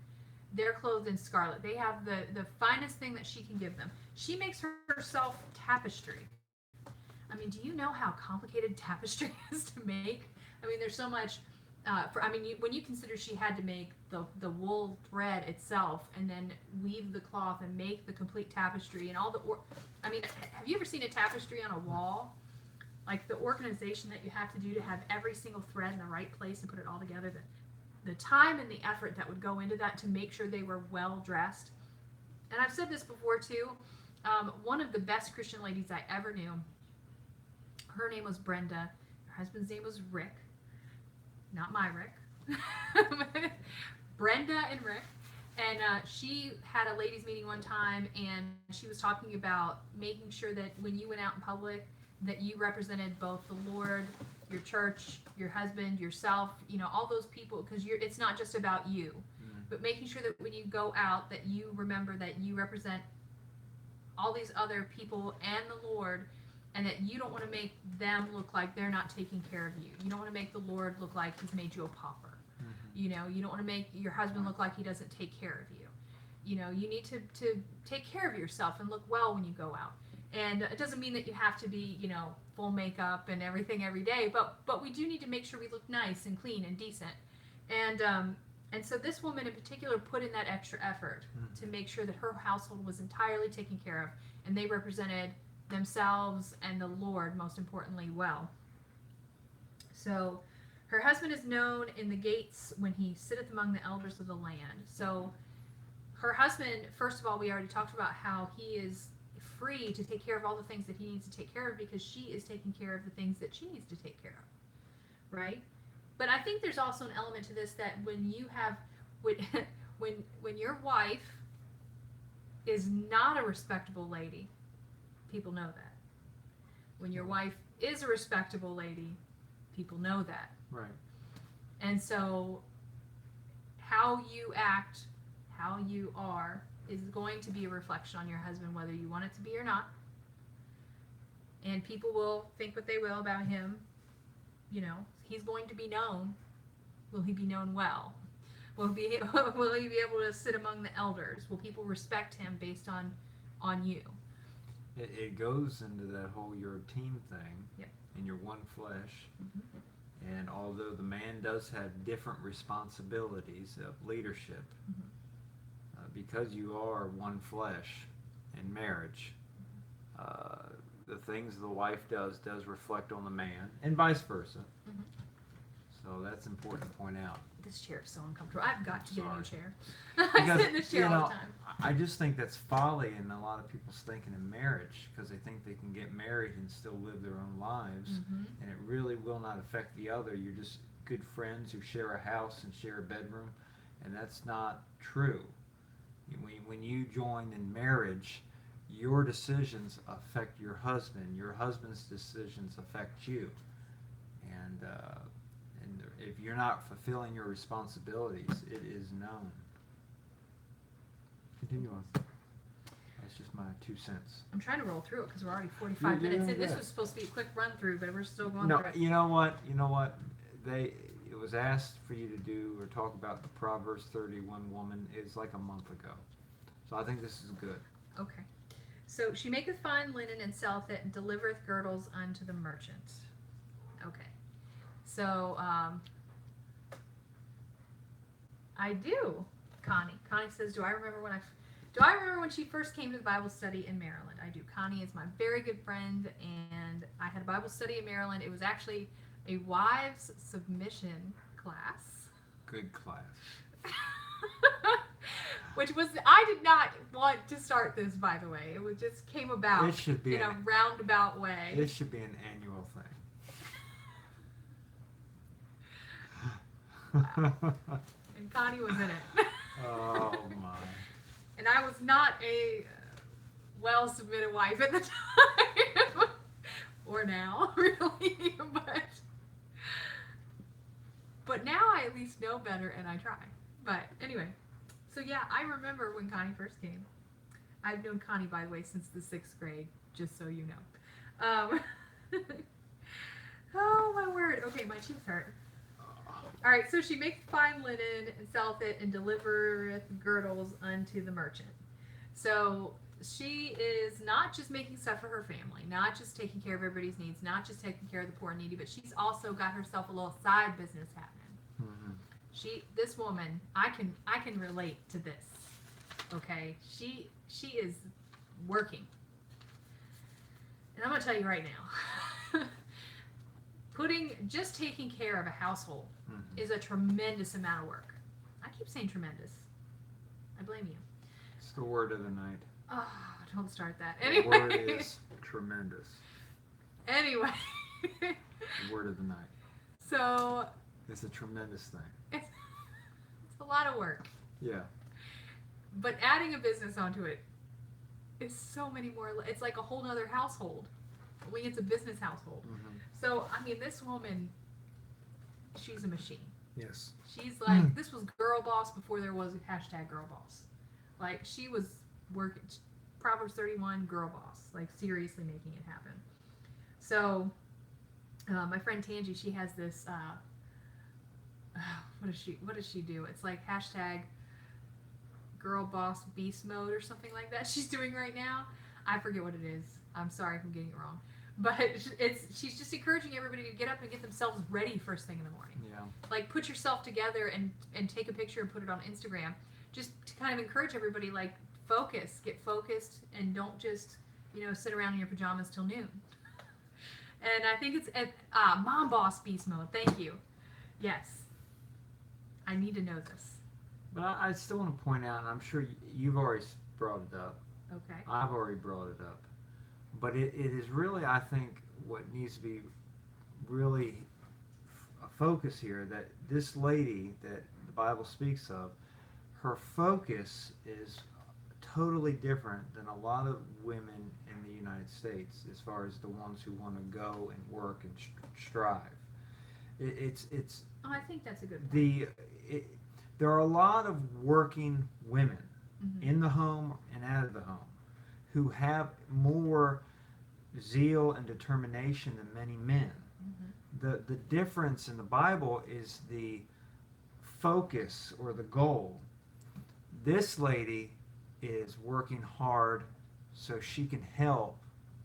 They're clothed in scarlet. They have the finest thing that she can give them. She makes herself tapestry. I mean, do you know how complicated tapestry is to make? I mean, there's so much. When you consider she had to make the wool thread itself and then weave the cloth and make the complete tapestry and all have you ever seen a tapestry on a wall? Like the organization that you have to do to have every single thread in the right place and put it all together. The time and the effort that would go into that to make sure they were well dressed. And I've said this before too. One of the best Christian ladies I ever knew, her name was Brenda. Her husband's name was Rick. Not my Rick. Brenda and Rick. And she had a ladies meeting one time, and she was talking about making sure that when you went out in public that you represented both the Lord, your church, your husband, yourself, all those people, because it's not just about you, but making sure that when you go out that you remember that you represent all these other people and the Lord, and that you don't want to make them look like they're not taking care of you. You don't want to make the Lord look like he's made you a pauper. You don't want to make your husband look like he doesn't take care of you. You need to take care of yourself and look well when you go out. And it doesn't mean that you have to be, full makeup and everything every day, but we do need to make sure we look nice and clean and decent. And so this woman in particular put in that extra effort to make sure that her household was entirely taken care of, and they represented themselves and the Lord, most importantly, well. So her husband is known in the gates when he sitteth among the elders of the land. So her husband, first of all, we already talked about how he is free to take care of all the things that he needs to take care of because she is taking care of the things that she needs to take care of, right? But I think there's also an element to this that when you have when your wife is not a respectable lady, people know that. When your wife is a respectable lady, people know that. Right. And so how you act, how you are, is going to be a reflection on your husband, whether you want it to be or not. And people will think what they will about him. You know, he's going to be known. Will he be known well? Will he be able to sit among the elders? Will people respect him based on you? It goes into that whole you're a team thing. Yep. And you're one flesh. Mm-hmm. And although the man does have different responsibilities of leadership, because you are one flesh in marriage, the things the wife does reflect on the man, and vice versa. Mm-hmm. So that's important to point out. This chair is so uncomfortable. I've got to get a new chair. Because, I sit in this chair all the time. I just think that's folly in a lot of people's thinking in marriage, because they think they can get married and still live their own lives, Mm-hmm. and it really will not affect the other. You're just good friends who share a house and share a bedroom, and that's not true. When you join in marriage, your decisions affect your husband. Your husband's decisions affect you, and if you're not fulfilling your responsibilities, it is known. Continue on. That's just my 2 cents. I'm trying to roll through it because we're already 45 You're minutes doing in. This good. was supposed to be a quick run through, but we're still going No, through it. you know what? It was asked for you to do or talk about the Proverbs 31 woman is like a month ago. So I think this is good. Okay. So she maketh fine linen and selleth it, and delivereth girdles unto the merchant. Okay. So I do, Connie. Connie says, do I remember when she first came to the Bible study in Maryland? I do. Connie is my very good friend, and I had a Bible study in Maryland. It was actually a wives submission class. Good class. Which was, I did not want to start this, by the way. It was just came about It should be in a roundabout way. It should be an annual thing. And Connie was in it. Oh my. And I was not a well-submitted wife at the time. Or now, really. But now I at least know better and I try. But anyway. So yeah, I remember when Connie first came. I've known Connie, by the way, since the 6th grade, just so you know. Oh my word. Okay, my cheeks hurt. All right, so she makes fine linen and selleth it and delivereth girdles unto the merchant. So she is not just making stuff for her family, not just taking care of everybody's needs, not just taking care of the poor and needy, but she's also got herself a little side business happening. Mm-hmm. This woman, I can relate to this. Okay, she is working, and I'm gonna tell you right now, just taking care of a household is a tremendous amount of work. I keep saying tremendous. I blame you. It's the word of the night. Oh, don't start that. The Anyway. word is tremendous. Anyway. The word of the night. So. It's a tremendous thing. It's a lot of work. Yeah. But adding a business onto it is so many more. It's like a whole nother household. It's a business household. Mm-hmm. So, I mean, this woman, she's a machine. Yes. She's like, this was girl boss before there was a hashtag girl boss. Like, she was working, Proverbs 31, girl boss. Like, seriously making it happen. So, my friend Tangi, she has this, what does she do? It's like hashtag girl boss beast mode or something like that she's doing right now. I forget what it is. I'm sorry if I'm getting it wrong. But she's just encouraging everybody to get up and get themselves ready first thing in the morning. Yeah. Like, put yourself together and take a picture and put it on Instagram. Just to kind of encourage everybody, like, get focused, and don't just, sit around in your pajamas till noon. And I think it's at Mom Boss Beast Mode. Thank you. Yes. I need to know this. But I still want to point out, and I'm sure you've already brought it up. Okay. I've already brought it up. But it is really, I think, what needs to be really a focus here, that this lady that the Bible speaks of, her focus is totally different than a lot of women in the United States as far as the ones who want to go and work and strive. It's Oh, I think that's a good point. there are a lot of working women Mm-hmm. in the home and out of the home who have more zeal and determination than many men. Mm-hmm. The difference in the Bible is the focus or the goal. This lady is working hard so she can help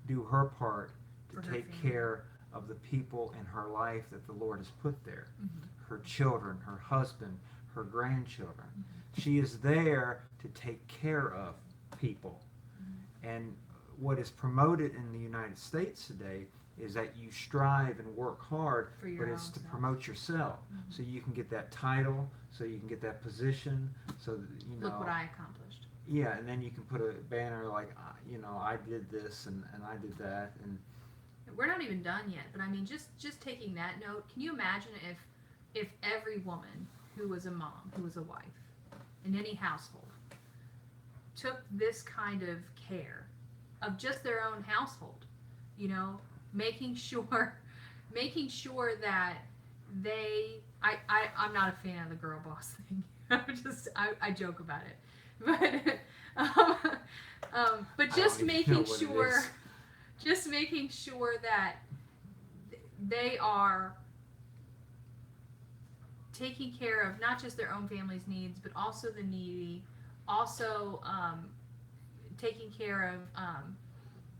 do her part to For her take family. care of the people in her life that the Lord has put there. Mm-hmm. Her children, her husband, her grandchildren. Mm-hmm. She is there to take care of people. Mm-hmm. And what is promoted in the United States today is that you strive and work hard, For your but it's own to self. promote yourself. Mhm. So you can get that title, so you can get that position, so that, Look what I accomplished. yeah, and then you can put a banner like, I did this and I did that, and We're not even done yet, but I mean, just taking that note, can you imagine if every woman who was a mom, who was a wife, in any household, took this kind of care of just their own household, making sure that I'm not a fan of the girl boss thing. I joke about it, but I just don't even know making what it sure is. just making sure that they are taking care of not just their own family's needs, but also the needy, also taking care of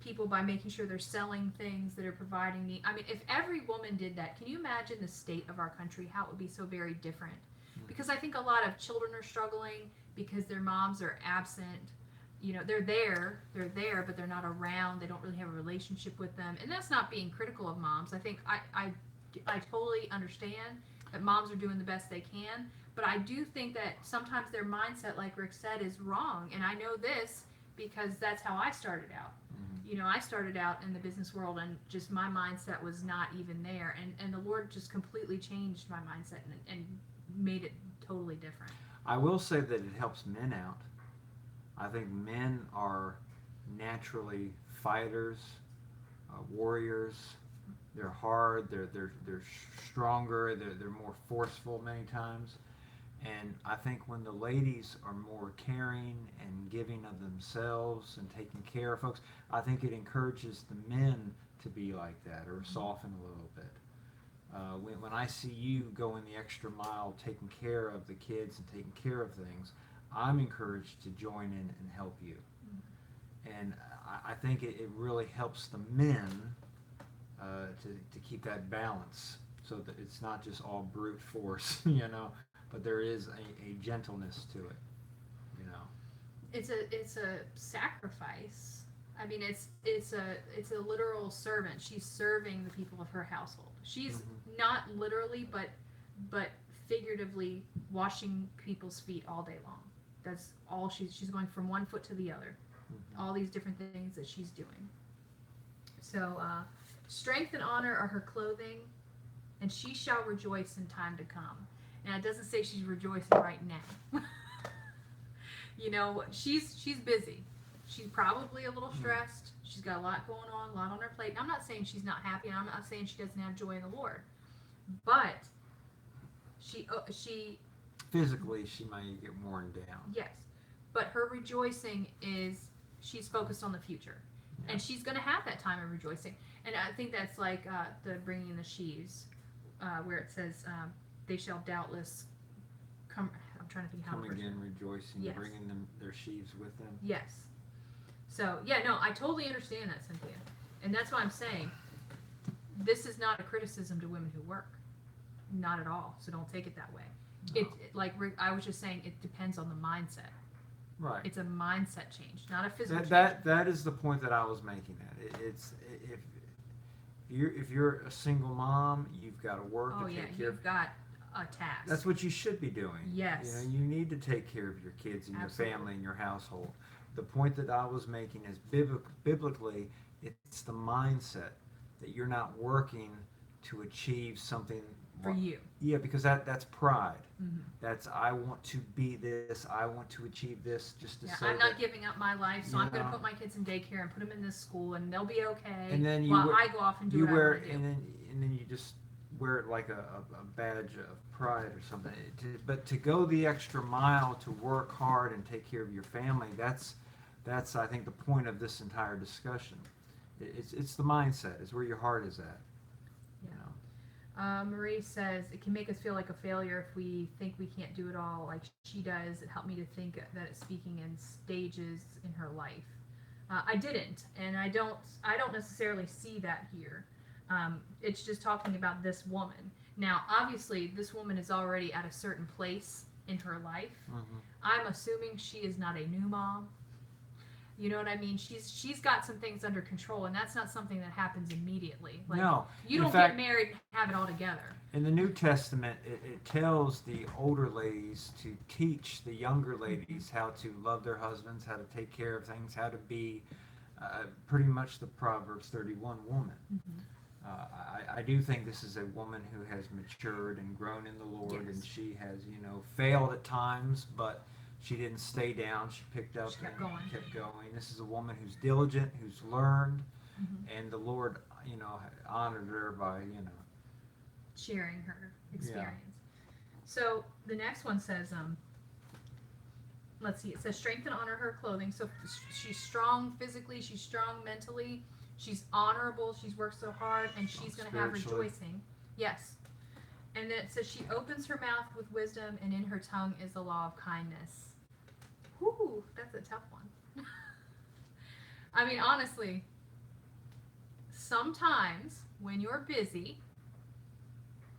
people by making sure they're selling things that are providing need. I mean, if every woman did that, can you imagine the state of our country, how it would be so very different? Because I think a lot of children are struggling because their moms are absent. They're there, but they're not around. They don't really have a relationship with them. And that's not being critical of moms. I think I totally understand that moms are doing the best they can. But I do think that sometimes their mindset, like Rick said, is wrong. And I know this because that's how I started out. Mhm. I started out in the business world and just my mindset was not even there. And the Lord just completely changed my mindset and made it totally different. I will say that it helps men out. I think men are naturally fighters, warriors. They're hard. They're stronger. They're more forceful many times. And I think when the ladies are more caring and giving of themselves and taking care of folks, I think it encourages the men to be like that or soften a little bit. When I see you going the extra mile, taking care of the kids and taking care of things, I'm encouraged to join in and help you. And I think it really helps the men to keep that balance so that it's not just all brute force, but there is a gentleness to it. It's a sacrifice. I mean, it's a literal servant. She's serving the people of her household. She's not literally, but figuratively washing people's feet all day long. That's all she's going from one foot to the other. All these different things that she's doing. So, strength and honor are her clothing, and she shall rejoice in time to come. Now, it doesn't say she's rejoicing right now. She's busy. She's probably a little stressed. She's got a lot going on, a lot on her plate. And I'm not saying she's not happy, and I'm not saying she doesn't have joy in the Lord. But she Physically, she might get worn down. yes, but her rejoicing is she's focused on the future, and she's going to have that time of rejoicing. And I think that's like the bringing in the sheaves, where it says they shall doubtless come. I'm trying to think how Come to verse it. again rejoicing, Yes. bringing them their sheaves with them. Yes. So, yeah, no, I totally understand that, Cynthia. And that's why I'm saying this is not a criticism to women who work. Not at all. So don't take it that way. No. Like Rick, I was just saying, it depends on the mindset. Right. It's a mindset change, not a physical change. That is the point that I was making. It's if you're a single mom, you've got to work Oh and yeah, take care of. you've got a task. That's what you should be doing. Yes. You know, you need to take care of your kids and Absolutely. your family and your household. The point that I was making is biblically, it's the mindset that you're not working to achieve something for you. Yeah, because that's pride. Mm-hmm. That's I want to be this. I want to achieve this. Just to Yeah, say I'm that. not giving up my life, so You I'm going to know. put my kids in daycare and put them in this school, and they'll be okay. And then you while wear, I go off and do you what wear I want to do. and then you just wear it like a badge of pride or something. But to go the extra mile to work hard and take care of your family, that's I think the point of this entire discussion. It's the mindset. It's where your heart is at. You know. Marie says it can make us feel like a failure if we think we can't do it all like she does. It helped me to think that it's speaking in stages in her life. I didn't, and I don't necessarily see that here. It's just talking about this woman. Now, obviously, this woman is already at a certain place in her life. Mm-hmm. I'm assuming she is not a new mom. You know what I mean? She's got some things under control, and that's not something that happens immediately. Like, No. you In don't fact, get married and have it all together. In the New Testament, it tells the older ladies to teach the younger ladies how to love their husbands, how to take care of things, how to be pretty much the Proverbs 31 woman. Mm-hmm. I do think this is a woman who has matured and grown in the Lord, Yes. and she has, failed at times, but she didn't stay down. She picked up She kept and going. kept going. This is a woman who's diligent, who's learned, Mm-hmm. and the Lord, honored her by, Sharing her experience. So the next one says, let's see, it says strength and honor her clothing. So she's strong physically, she's strong mentally, she's honorable, she's worked so hard, and she's going to have Spiritually. rejoicing. Yes. And then it says she opens her mouth with wisdom, and in her tongue is the law of kindness. Whoo, that's a tough one. I mean, honestly, sometimes when you're busy,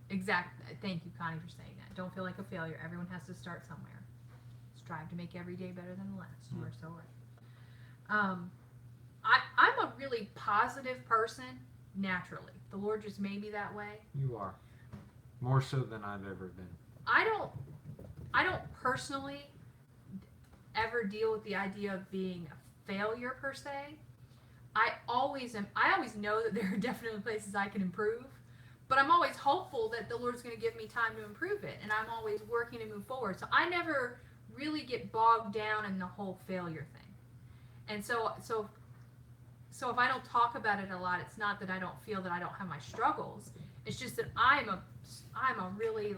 thank you, Connie, for saying that. Don't feel like a failure. Everyone has to start somewhere. Strive to make every day better than the last. You are so right. I'm a really positive person naturally. The Lord just made me that way. You are. More so than I've ever been. I don't personally ever deal with the idea of being a failure per se. I always know that there are definitely places I can improve, but I'm always hopeful that the Lord's going to give me time to improve it, and I'm always working to move forward. So I never really get bogged down in the whole failure thing. And so if I don't talk about it a lot, it's not that I don't feel that I don't have my struggles. It's just that I'm a really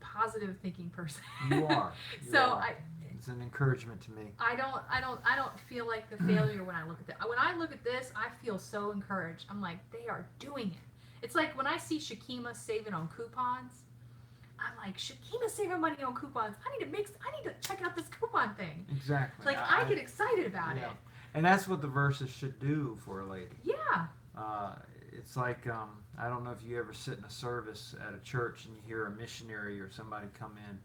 positive thinking person. You are. You are. It's an encouragement to me. I don't feel like the failure when I look at that. When I look at this, I feel so encouraged. I'm like, they are doing it. It's like when I see Shakima saving on coupons, I'm like, Shakima's saving money on coupons. I need to check out this coupon thing. Exactly. Like I get excited about it. And that's what the verses should do for a lady. Yeah. It's like, I don't know if you ever sit in a service at a church and you hear a missionary or somebody come in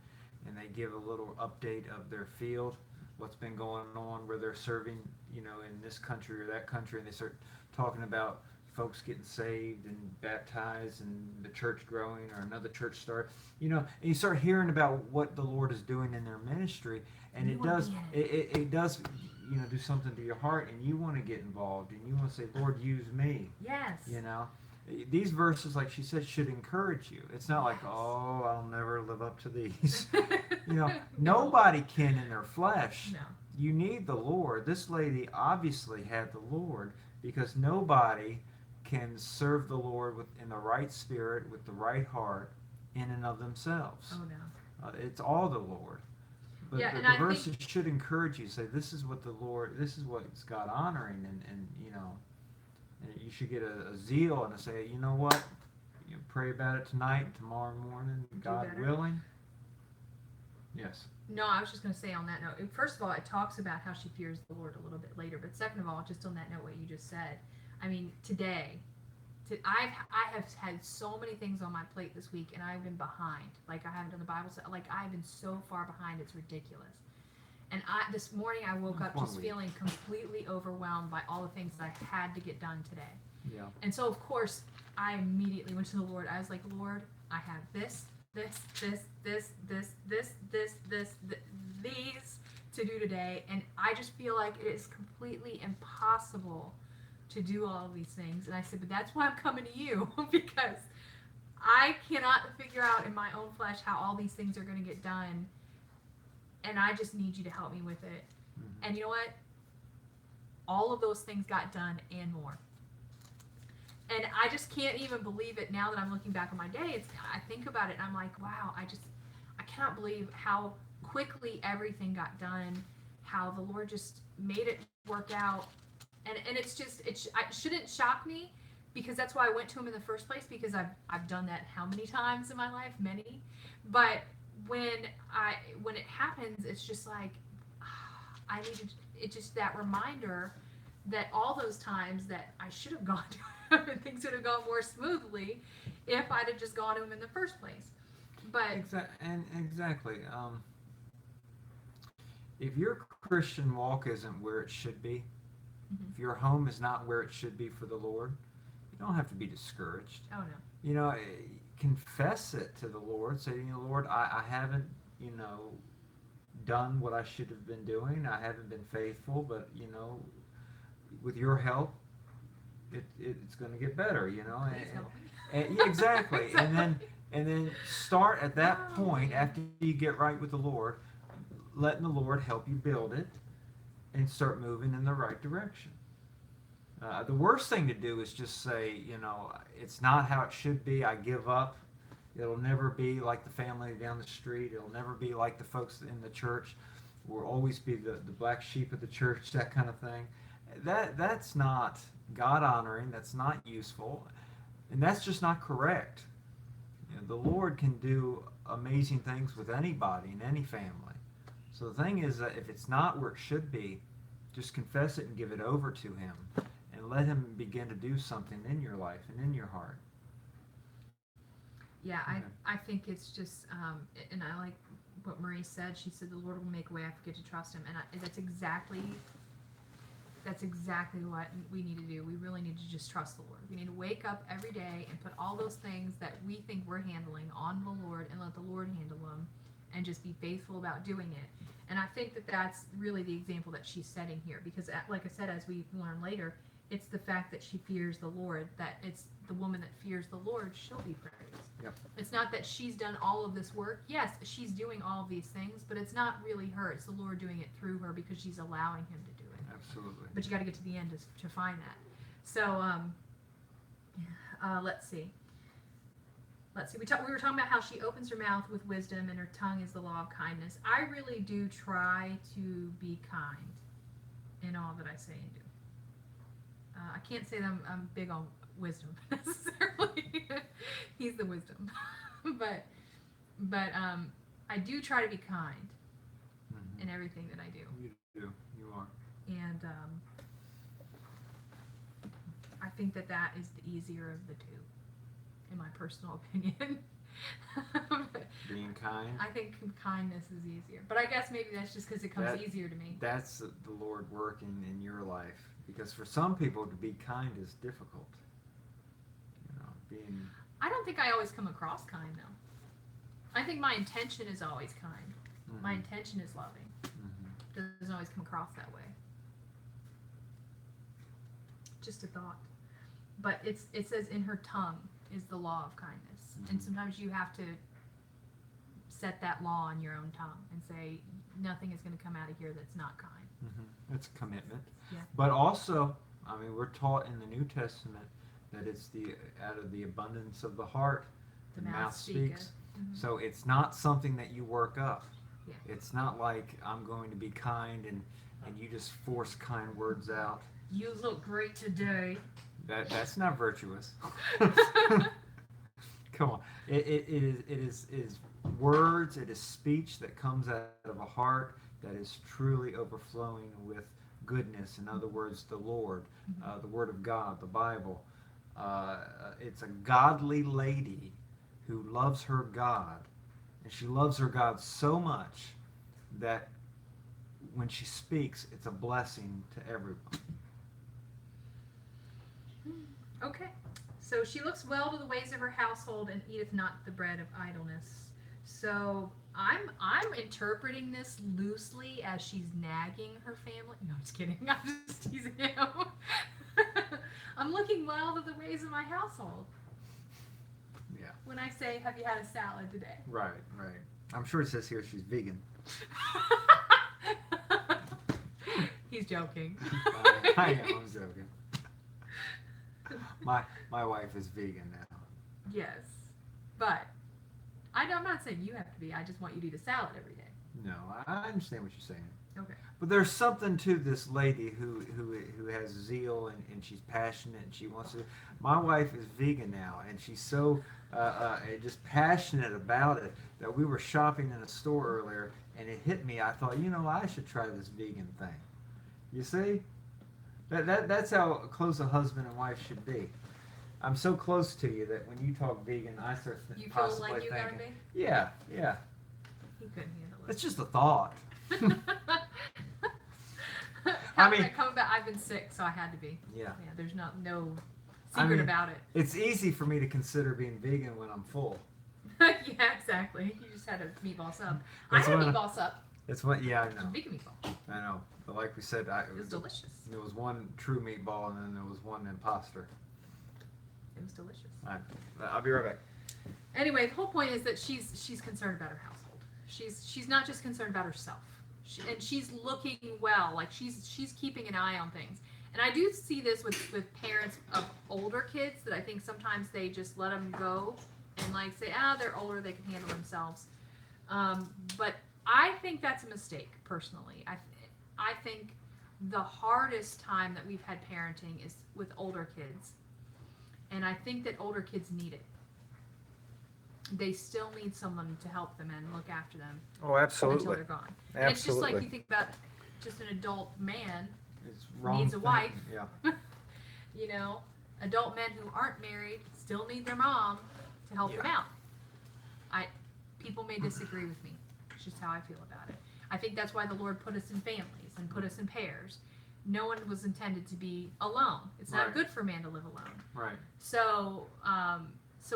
and they give a little update of their field, what's been going on, where they're serving, in this country or that country, and they start talking about folks getting saved and baptized and the church growing or another church start, and you start hearing about what the Lord is doing in their ministry, and it does do something to your heart, and you want to get involved, and you want to say, Lord, use me. Yes. These verses, like she said, should encourage you. It's not like, oh, I'll never live up to these. Nobody can in their flesh. No. You need the Lord. This lady obviously had the Lord, because nobody can serve the Lord in the right spirit, with the right heart, in and of themselves. Oh no. It's all the Lord. But Yeah, the and I verses should encourage you. Say, this is what this is what's God honoring, and you should get a zeal and say, you know what, you pray about it tonight, tomorrow morning, God willing. Yes. No, I was just going to say on that note, first of all, it talks about how she fears the Lord a little bit later, but second of all, just on that note, what you just said, I mean, today, I have had so many things on my plate this week, and I've been behind. Like, I haven't done the Bible study. Like, I've been so far behind, it's ridiculous. And this morning I woke up just feeling completely overwhelmed by all the things that I had to get done today. Yeah. And so, of course, I immediately went to the Lord. I was like, Lord, I have these to do today, and I just feel like it is completely impossible to do all of these things. And I said, but that's why I'm coming to you because I cannot figure out in my own flesh how all these things are going to get done, and I just need you to help me with it. Mm-hmm. And you know what? All of those things got done and more. And I just can't even believe it now that I'm looking back on my day. I think about it and I'm like, wow, I cannot believe how quickly everything got done, how the Lord just made it work out. And it's just, it shouldn't shock me because that's why I went to him in the first place, because I've done that how many times in my life? Many. But when it happens, it's just like, I needed, it's just that reminder that all those times that I should have gone to him and things would have gone more smoothly if I'd have just gone to him in the first place. But Exactly. If your Christian walk isn't where it should be, mm-hmm. if your home is not where it should be for the Lord, you don't have to be discouraged. Oh no. You know, confess it to the Lord. Say, Lord, I haven't, done what I should have been doing. I haven't been faithful, but with your help, it's going to get better. Yeah, exactly. So, and then start at that point after you get right with the Lord, letting the Lord help you build it, and start moving in the right direction. The worst thing to do is just say, it's not how it should be. I give up. It'll never be like the family down the street. It'll never be like the folks in the church. We'll always be the black sheep of the church, that kind of thing. That's not God honoring. That's not useful. And that's just not correct. The Lord can do amazing things with anybody in any family. So the thing is that if it's not where it should be, just confess it and give it over to Him. And let Him begin to do something in your life and in your heart. Yeah, I think it's just, and I like what Marie said. She said the Lord will make a way. I forget to trust Him, and that's exactly what we need to do. We really need to just trust the Lord. We need to wake up every day and put all those things that we think we're handling on the Lord and let the Lord handle them, and just be faithful about doing it. And I think that that's really the example that she's setting here, because like I said, as we learn later, it's the fact that she fears the Lord, that it's the woman that fears the Lord, she'll be praised. Yep. It's not that she's done all of this work. Yes, she's doing all of these things, but it's not really her. It's the Lord doing it through her because she's allowing Him to do it. Absolutely. But you got to get to the end to find that. So let's see. We were talking about how she opens her mouth with wisdom and her tongue is the law of kindness. I really do try to be kind in all that I say and do. I can't say that I'm big on wisdom necessarily. He's the wisdom, but I do try to be kind Mm-hmm. in everything that I do. You do. You are. And I think that is the easier of the two, in my personal opinion. Being kind. I think kindness is easier, but I guess maybe that's just because it comes easier to me. That's the Lord working in your life, because for some people to be kind is difficult. Being. I don't think I always come across kind though. I think my intention is always kind. Mm-hmm. My intention is loving. Mm-hmm. Doesn't always come across that way. Just a thought. But it says in her tongue is the law of kindness. Mm-hmm. And sometimes you have to set that law on your own tongue and say nothing is going to come out of here that's not kind. Mm-hmm. That's a commitment. Yeah. But also, we're taught in the New Testament that it's out of the abundance of the heart the mouth speaks. Mm-hmm. So it's not something that you work up. Yeah. It's not like I'm going to be kind and you just force kind words out. You look great today. That's not virtuous. Come on. It is words, it is speech that comes out of a heart that is truly overflowing with goodness. In other words, the Lord, the Word of God, the Bible. It's a godly lady who loves her God. And she loves her God so much that when she speaks, it's a blessing to everyone. Okay. So she looks well to the ways of her household and eateth not the bread of idleness. So I'm interpreting this loosely as she's nagging her family. No, I'm just kidding. I'm just teasing him. I'm looking well to the ways of my household. Yeah. When I say, have you had a salad today? Right, right. I'm sure it says here she's vegan. He's joking. I am. I'm joking. My wife is vegan now. Yes. But I'm not saying you have to be. I just want you to eat a salad every day. No, I understand what you're saying. Okay. But there's something to this lady who has zeal and she's passionate and she wants to. My wife is vegan now and she's so just passionate about it that we were shopping in a store earlier and it hit me. I thought, I should try this vegan thing. You see, that's how close a husband and wife should be. I'm so close to you that when you talk vegan, I start You feel possibly like you thinking, gotta be? yeah. He couldn't handle it. It's just a thought. How did I come back? I've been sick, so I had to be. Yeah. Yeah, there's no I secret mean, about it. It's easy for me to consider being vegan when I'm full. Yeah, exactly. You just had a meatball sub. That's I had a what meatball sub. It's what, yeah, I A know. vegan meatball. I know. But like we said, It was delicious. there was one true meatball and then there was one imposter. It was delicious. I'll be right back. Anyway, the whole point is that she's concerned about her household. She's not just concerned about herself. And she's looking well. Like she's keeping an eye on things. And I do see this with parents of older kids that I think sometimes they just let them go and like say, they're older, they can handle themselves. But I think that's a mistake personally. I think the hardest time that we've had parenting is with older kids. And I think that older kids need it. They still need someone to help them and look after them Oh, until they're gone. And it's just like Absolutely. you think about just an adult man, It's wrong needs a thing. wife. Yeah. Adult men who aren't married still need their mom to help them out. People may disagree with me. It's just how I feel about it. I think that's why the Lord put us in families and put us in pairs. No one was intended to be alone. It's not Right. good for a man to live alone. Right. So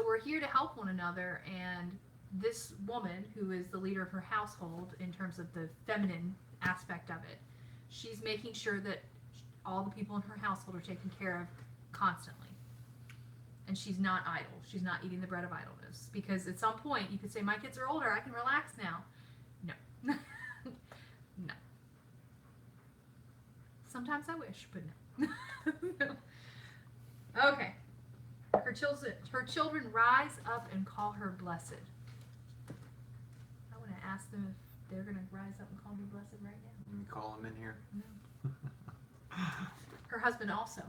we're here to help one another, and this woman, who is the leader of her household in terms of the feminine aspect of it, she's making sure that all the people in her household are taken care of constantly. And she's not idle. She's not eating the bread of idleness. Because at some point, you could say, my kids are older, I can relax now. No. No. Sometimes I wish, but no. Okay. Her children rise up and call her blessed. I want to ask them if they're going to rise up and call me blessed right now. Can you call him in here? No. Her husband also.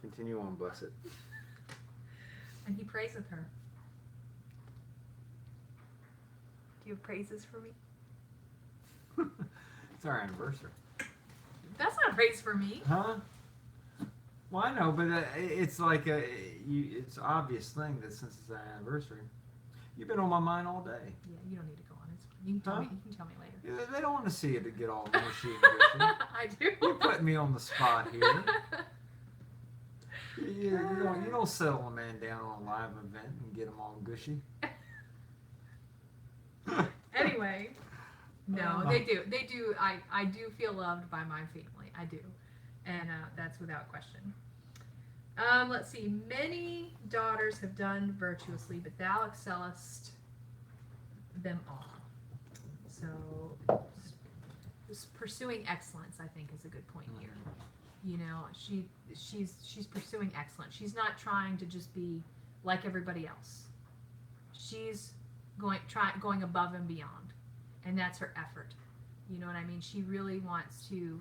Continue on, bless it. And he prays with her. Do you have praises for me? It's our anniversary. That's not praise for me. Huh? Well, I know, but it's like it's an obvious thing that since it's our anniversary, you've been on my mind all day. Yeah, you don't need to go on. It's fine. You can tell Huh? me. You can tell me later. Yeah, they don't want to see it to get all mushy and gushy. I do. You're putting me on the spot here. You don't settle a man down on a live event and get him all gushy. Anyway, no, they do. They do. I do feel loved by my family. I do. And that's without question. Let's see. Many daughters have done virtuously, but thou excellest them all. So, pursuing excellence, I think, is a good point here. You know, she's pursuing excellence. She's not trying to just be like everybody else. She's going above and beyond, and that's her effort. You know what I mean? She really wants to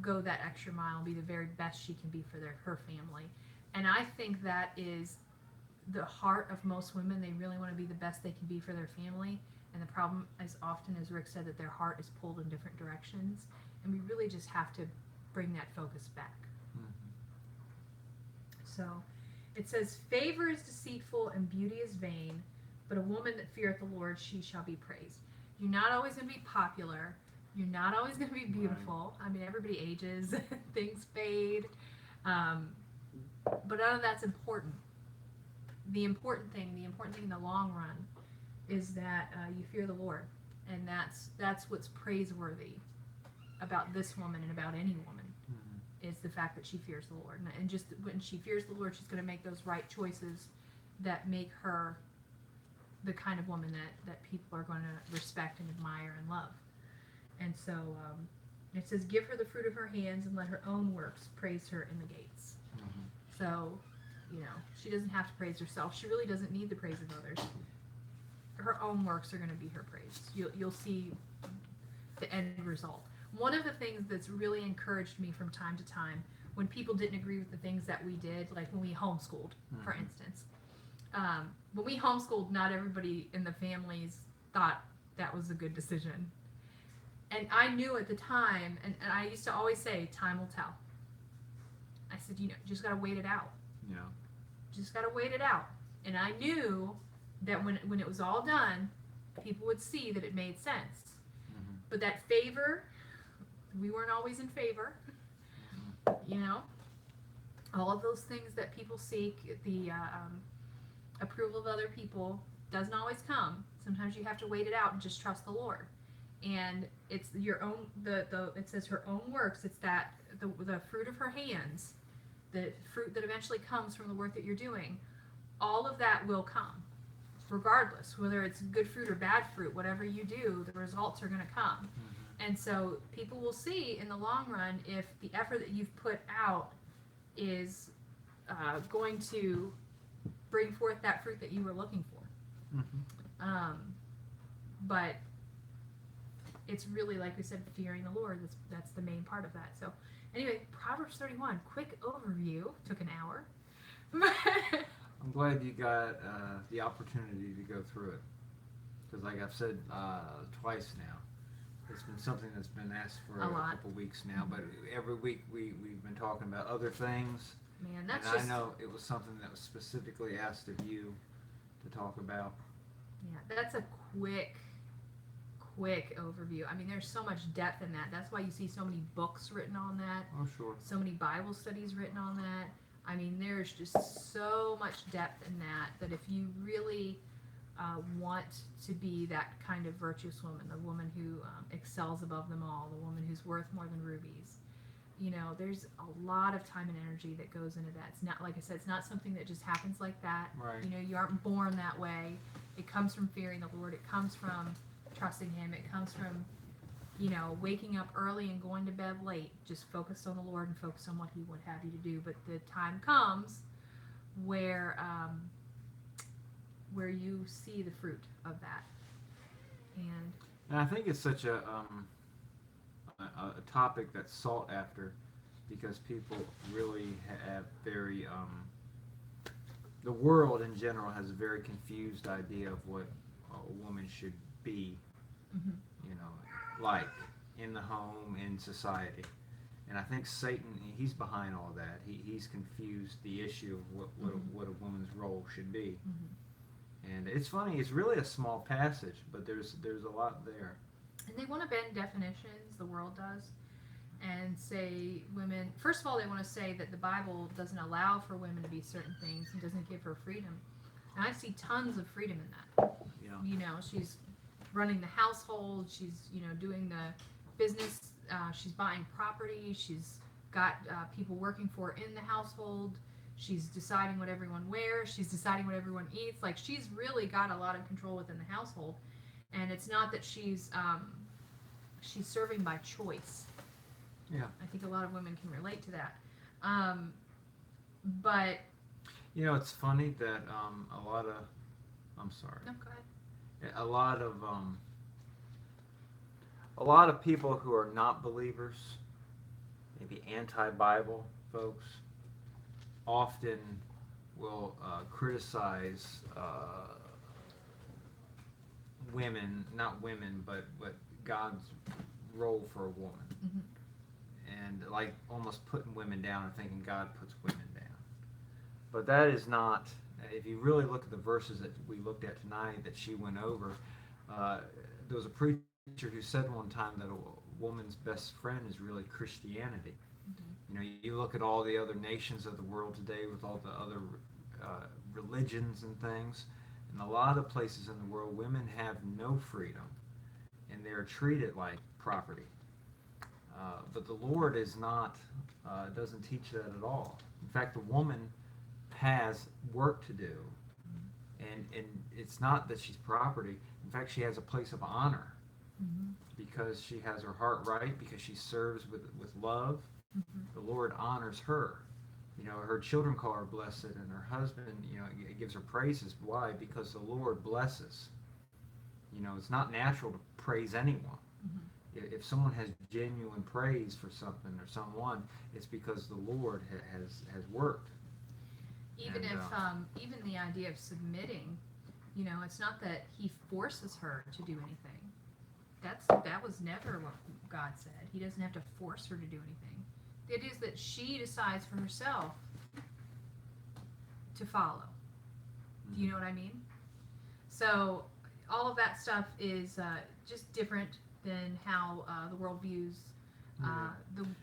go that extra mile and be the very best she can be for her family. And I think that is the heart of most women. They really want to be the best they can be for their family. And the problem is often, as Rick said, that their heart is pulled in different directions. And we really just have to bring that focus back. Mm-hmm. So it says, favor is deceitful and beauty is vain, but a woman that feareth the Lord, she shall be praised. You're not always going to be popular. You're not always going to be beautiful. I mean, everybody ages, things fade, but none of that's important. The important thing in the long run, is that you fear the Lord, and that's what's praiseworthy about this woman and about any woman, is the fact that she fears the Lord, and just when she fears the Lord, she's going to make those right choices that make her the kind of woman that people are going to respect and admire and love. And so it says, give her the fruit of her hands and let her own works praise her in the gates. So, she doesn't have to praise herself. She really doesn't need the praise of others. Her own works are going to be her praise. You'll see the end result. One of the things that's really encouraged me from time to time, when people didn't agree with the things that we did, like when we homeschooled, for instance. When we homeschooled, not everybody in the families thought that was a good decision. And I knew at the time, and I used to always say, time will tell. I said, you just got to wait it out. Yeah. Just got to wait it out. And I knew that when it was all done, people would see that it made sense. But that favor, we weren't always in favor. All of those things that people seek, the approval of other people, doesn't always come. Sometimes you have to wait it out and just trust the Lord. And it's your own, it says her own works. It's that the fruit of her hands, the fruit that eventually comes from the work that you're doing, all of that will come, regardless, whether it's good fruit or bad fruit. Whatever you do, the results are going to come. And so people will see in the long run if the effort that you've put out is going to bring forth that fruit that you were looking for. But it's really, like we said, fearing the Lord. That's the main part of that. So anyway, Proverbs 31, quick overview. Took an hour. I'm glad you got the opportunity to go through it, because like I've said twice now, it's been something that's been asked for a couple weeks now, but every week we've been talking about other things. Man, that's and I know it was something that was specifically asked of you to talk about. Yeah, that's a quick overview. I mean, there's so much depth in that. That's why you see so many books written on that. Oh, sure. So many Bible studies written on that. I mean, there's just so much depth in that if you really want to be that kind of virtuous woman, the woman who excels above them all, the woman who's worth more than rubies, there's a lot of time and energy that goes into that. It's not, like I said, it's not something that just happens like that. Right. You aren't born that way. It comes from fearing the Lord. It comes from trusting Him. It comes from, waking up early and going to bed late. Just focus on the Lord and focus on what He would have you to do. But the time comes where you see the fruit of that. And I think it's such a topic that's sought after, because people really have very the world in general has a very confused idea of what a woman should be, like in the home, in society. And I think Satan, he's behind all that. He's confused the issue of what a woman's role should be. And it's funny, it's really a small passage, but there's a lot there. And they want to bend definitions, the world does, and say women, first of all, they want to say that the Bible doesn't allow for women to be certain things and doesn't give her freedom. And I see tons of freedom in that. Yeah. She's running the household, she's, doing the business, she's buying property, she's got people working for her in the household, she's deciding what everyone wears, she's deciding what everyone eats. Like, she's really got a lot of control within the household. And it's not that she's serving by choice. Yeah. I think a lot of women can relate to that. But it's funny that a lot of, I'm sorry. No, go ahead. A lot of people who are not believers, maybe anti-Bible folks, often will criticize women, not women, but God's role for a woman. And like almost putting women down and thinking God puts women down. But that is not, if you really look at the verses that we looked at tonight that she went over, there was a preacher who said one time that woman's best friend is really Christianity. Mhm. You know, you look at all the other nations of the world today with all the other religions and things. In a lot of places in the world, women have no freedom, and they're treated like property. But the Lord is not, doesn't teach that at all. In fact, the woman has work to do, and it's not that she's property. In fact, she has a place of honor Mhm. because she has her heart right, because she serves with love. Mhm. The Lord honors her. You know, her children call her blessed, and her husband, you know, gives her praises. Why? Because the Lord blesses. You know, it's not natural to praise anyone. Mhm. If someone has genuine praise for something or someone, it's because the Lord has worked. Even And, if even the idea of submitting, you know, it's not that he forces her to do anything. That was never what God said. He doesn't have to force her to do anything. The idea is that she decides for herself to follow. Do you know what I mean? So all of that stuff is just different than how the world views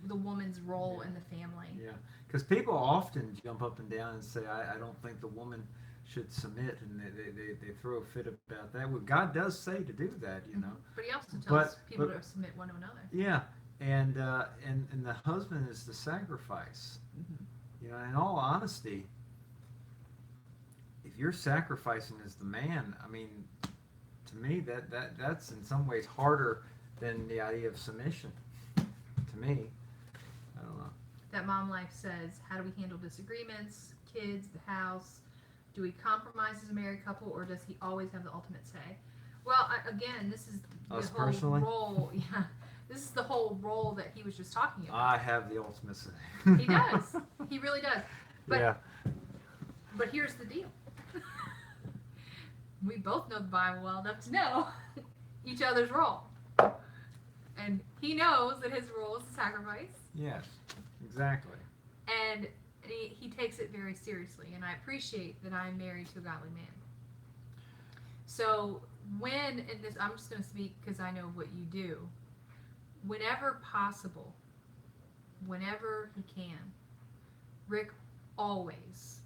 the woman's role in the family. Yeah, because people often jump up and down and say, I don't think the woman should submit, and they throw a fit about that. Well, God does say to do that, you know. But he also tells But- people but- to submit one to another. Yeah, and the husband is the sacrifice. Mhm. You know, in all honesty, if you're sacrificing as the man, I mean, to me that's in some ways harder than the idea of submission. To me, I don't know. That Mom Life says, how do we handle disagreements, kids, the house? Do we compromise as a married couple, or does he always have the ultimate say? Well, again, this is the Us whole personally? role. Yeah, this is the whole role that he was just talking about. I have the ultimate say. He does. He really does. But Yeah. but here's the deal. We both know the Bible well enough to know each other's role. And he knows that his role is to sacrifice. Yes. Exactly. And he takes it very seriously. And I appreciate that I'm married to a godly man. So when, in this, I'm just going to speak because I know what you do. Whenever possible, whenever he can, Rick always,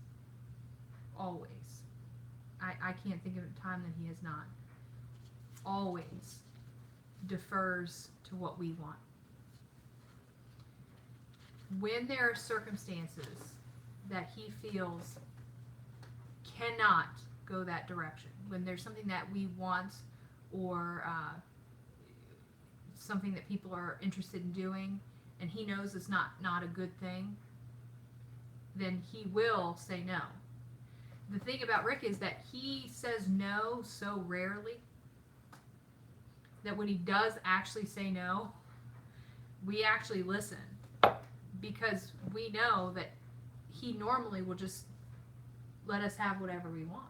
I can't think of a time that he has not, always defers to what we want. When there are circumstances that he feels cannot go that direction, when there's something that we want or something that people are interested in doing and he knows it's not a good thing, then he will say no. The thing about Rick is that he says no so rarely that when he does actually say no, we actually listen, because we know that he normally will just let us have whatever we want.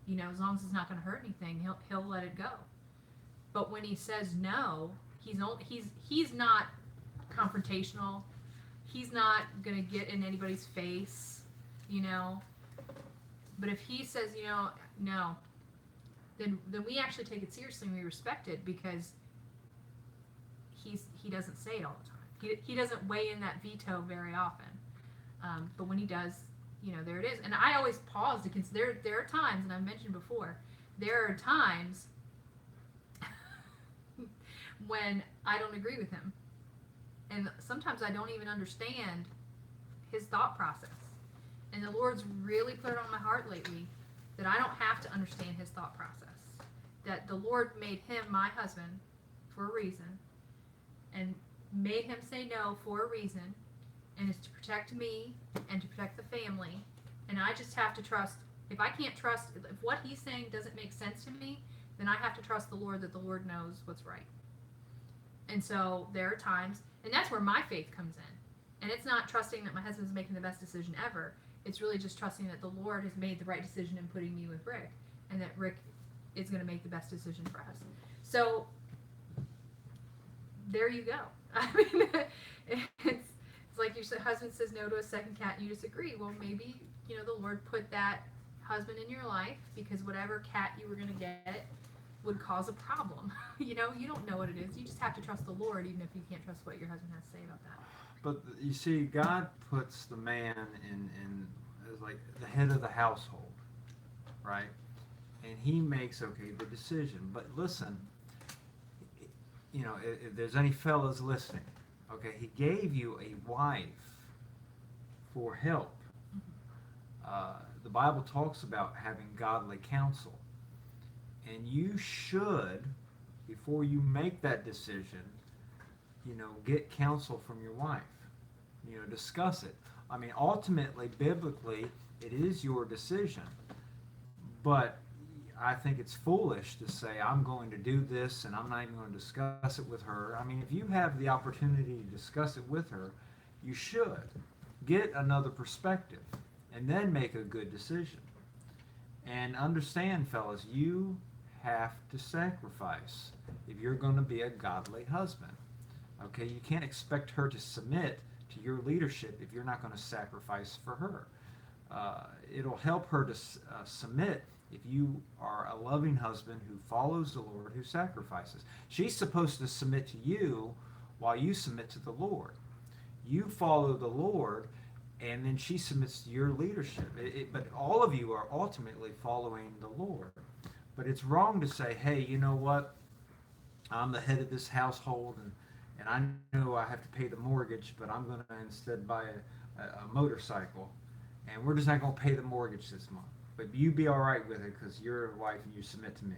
You know, as long as it's not going to hurt anything, he'll let it go. But when he says no, he's not confrontational. He's not going to get in anybody's face, you know. But if he says, you know, no, then we actually take it seriously and we respect it, because he doesn't say it all the time. He doesn't weigh in that veto very often. But when he does, you know, there it is. And I always pause to consider. There are times, and I've mentioned before, there are times when I don't agree with him. And sometimes I don't even understand his thought process. And the Lord's really put it on my heart lately that I don't have to understand his thought process. That the Lord made him my husband for a reason, and made him say no for a reason, and it's to protect me and to protect the family. And I just have to trust. If I can't trust, if what he's saying doesn't make sense to me, then I have to trust the Lord that the Lord knows what's right. And so there are times, and that's where my faith comes in. And it's not trusting that my husband's making the best decision ever. It's really just trusting that the Lord has made the right decision in putting me with Rick, and that Rick is going to make the best decision for us. So there you go. I mean, it's like your husband says no to a second cat, and you disagree. Well, maybe, you know, the Lord put that husband in your life because whatever cat you were going to get would cause a problem. You know, you don't know what it is. You just have to trust the Lord, even if you can't trust what your husband has to say about that. But you see, God puts the man in as like the head of the household, right? And he makes the decision. But listen, you know, if there's any fellas listening, okay, he gave you a wife for help. The Bible talks about having godly counsel, and you should, before you make that decision, you know, get counsel from your wife. You know, discuss it. I mean, ultimately, biblically, it is your decision. But I think it's foolish to say, I'm going to do this and I'm not even going to discuss it with her. I mean, if you have the opportunity to discuss it with her, you should. Get another perspective and then make a good decision. And understand, fellas, you have to sacrifice if you're going to be a godly husband. Okay, you can't expect her to submit to your leadership if you're not going to sacrifice for her. It'll help her to submit if you are a loving husband who follows the Lord, who sacrifices. She's supposed to submit to you while you submit to the Lord. You follow the Lord, and then she submits to your leadership. But all of you are ultimately following the Lord. But it's wrong to say, hey, you know what? I'm the head of this household, and I know I have to pay the mortgage, but I'm going to instead buy a motorcycle, and we're just not going to pay the mortgage this month. But you be all right with it because you're a wife and you submit to me.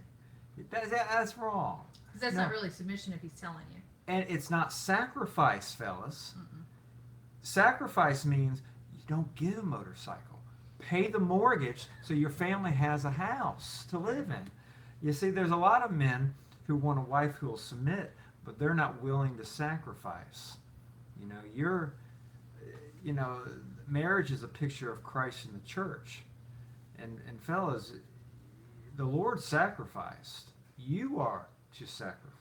That's wrong. Because that's not really submission if he's telling you. And it's not sacrifice, fellas. Mm-mm. Sacrifice means you don't get a motorcycle. Pay the mortgage so your family has a house to live in. You see, there's a lot of men who want a wife who will submit, but they're not willing to sacrifice. You know, marriage is a picture of Christ in the church. And fellas, the Lord sacrificed. You are to sacrifice.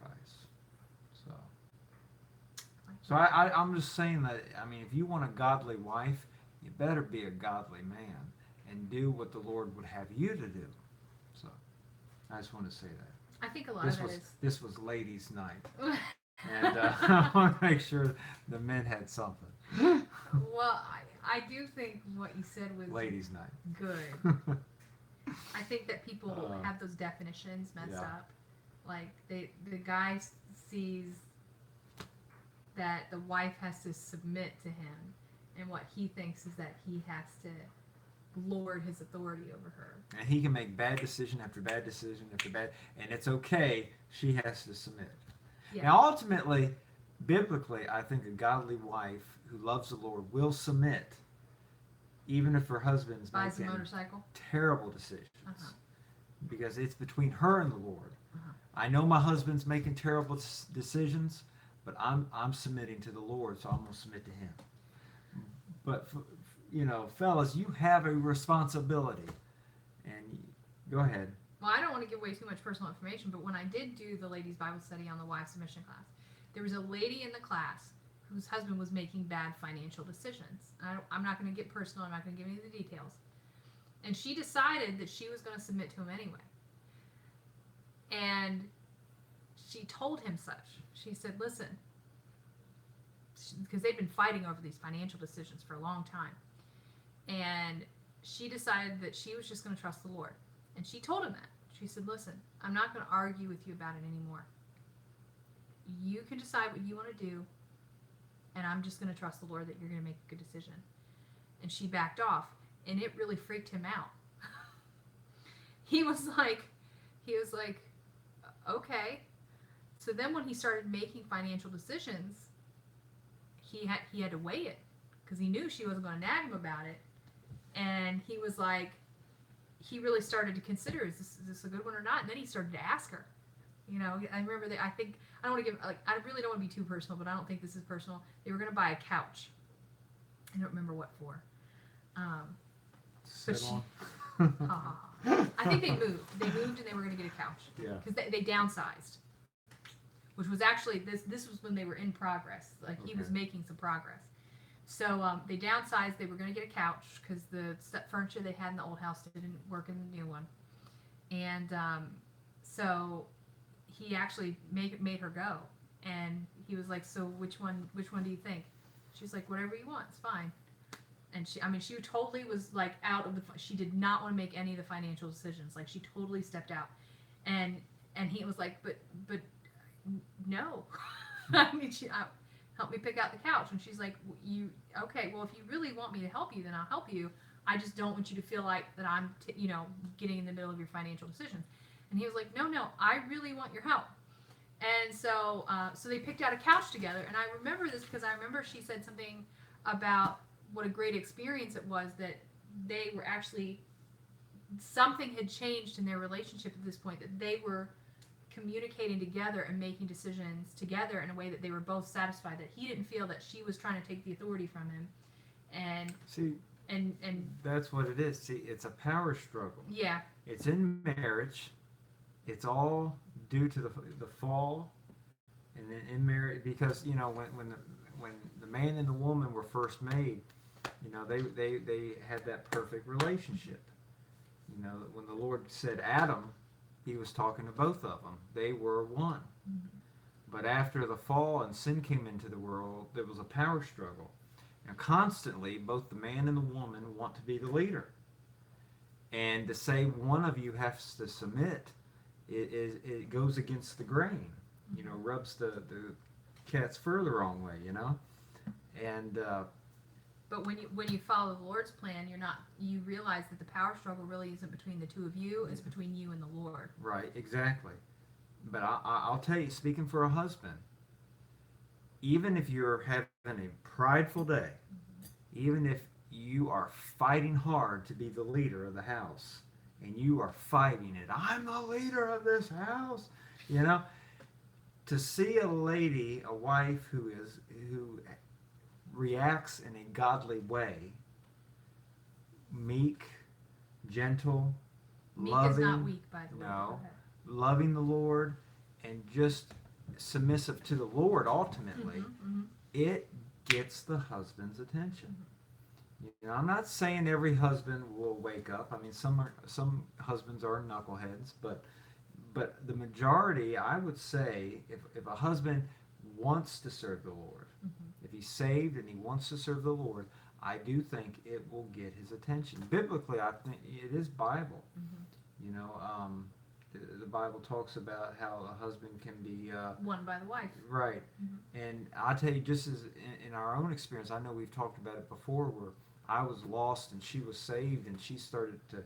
So I'm just saying that, I mean, if you want a godly wife, you better be a godly man and do what the Lord would have you to do. So I just want to say that. I think a lot of it is. This was ladies' night. And I want to make sure the men had something. Well, I do think what you said was Ladies' night. good. I think that people have those definitions messed up. Like the guy sees that the wife has to submit to him, and what he thinks is that he has to lord his authority over her. And he can make bad decision after bad decision after bad, and it's okay. She has to submit. Yeah. Now, ultimately, biblically, I think a godly wife who loves the Lord will submit, even if her husband's buys a making motorcycle. terrible decisions, because it's between her and the Lord. Uh-huh. I know my husband's making terrible decisions, but I'm submitting to the Lord, so I'm going to submit to him. But you know, fellas, you have a responsibility, and go ahead. Well, I don't want to give away too much personal information, but when I did do the ladies' Bible study on the wife submission class, there was a lady in the class whose husband was making bad financial decisions. I'm not going to get personal. I'm not going to give any of the details. And she decided that she was going to submit to him anyway. And she told him such. She said, listen, because they'd been fighting over these financial decisions for a long time. And she decided that she was just going to trust the Lord. And she told him that. She said, listen, I'm not going to argue with you about it anymore. You can decide what you want to do, and I'm just going to trust the Lord that you're going to make a good decision. And she backed off, and it really freaked him out. He was like, okay. So then when he started making financial decisions, he had to weigh it, because he knew she wasn't going to nag him about it. And he was like, he really started to consider, is this a good one or not? And then he started to ask her. You know, I remember that. I don't want to give, I really don't want to be too personal, but I don't think this is personal. They were going to buy a couch. I don't remember what for. Sit on. I think they moved. They moved and they were going to get a couch. Yeah. Because they downsized. Which was actually, this was when they were in progress. Like, he was making some progress. So they downsized. They were going to get a couch because the furniture they had in the old house didn't work in the new one. And so he actually made her go, and he was like, so which one do you think? She's like, whatever you want, it's fine. And she totally was like out of she did not want to make any of the financial decisions. Like, she totally stepped out, and he was like, but no. I mean, help me pick out the couch. And she's like, okay, well, if you really want me to help you, then I'll help you. I just don't want you to feel like that I'm, getting in the middle of your financial decisions. And he was like, no, I really want your help. And so, so they picked out a couch together. And I remember this because I remember she said something about what a great experience it was, that they were actually, something had changed in their relationship at this point, that they were communicating together and making decisions together in a way that they were both satisfied, that he didn't feel that she was trying to take the authority from him. And see, and that's what it is. See, it's a power struggle. yeah, It's in marriage. It's all due to the fall, and then in marriage, because when the man and the woman were first made, they had that perfect relationship. When the Lord said Adam, he was talking to both of them. They were one. mm-hmm. But after the fall and sin came into the world, there was a power struggle. And constantly, both the man and the woman want to be the leader. And to say one of you has to submit, it goes against the grain. Rubs the cat's fur the wrong way. And But when you follow the Lord's plan, you realize that the power struggle really isn't between the two of you; it's between you and the Lord. Right, exactly. But I'll tell you, speaking for a husband, even if you're having a prideful day, even if you are fighting hard to be the leader of the house, and you are fighting it, I'm the leader of this house, to see a lady, a wife who reacts in a godly way, meek, gentle, Meek loving, is not weak, by the way. no, loving the Lord, and just submissive to the Lord ultimately, it gets the husband's attention. I'm not saying every husband will wake up. I mean, some husbands are knuckleheads, but the majority, I would say, if a husband wants to serve the Lord, if he's saved and he wants to serve the Lord, I do think it will get his attention. Biblically, I think it is Bible. The Bible talks about how a husband can be won by the wife. Right. And I'll tell you, just as in our own experience, I know we've talked about it before, where I was lost and she was saved, and she started to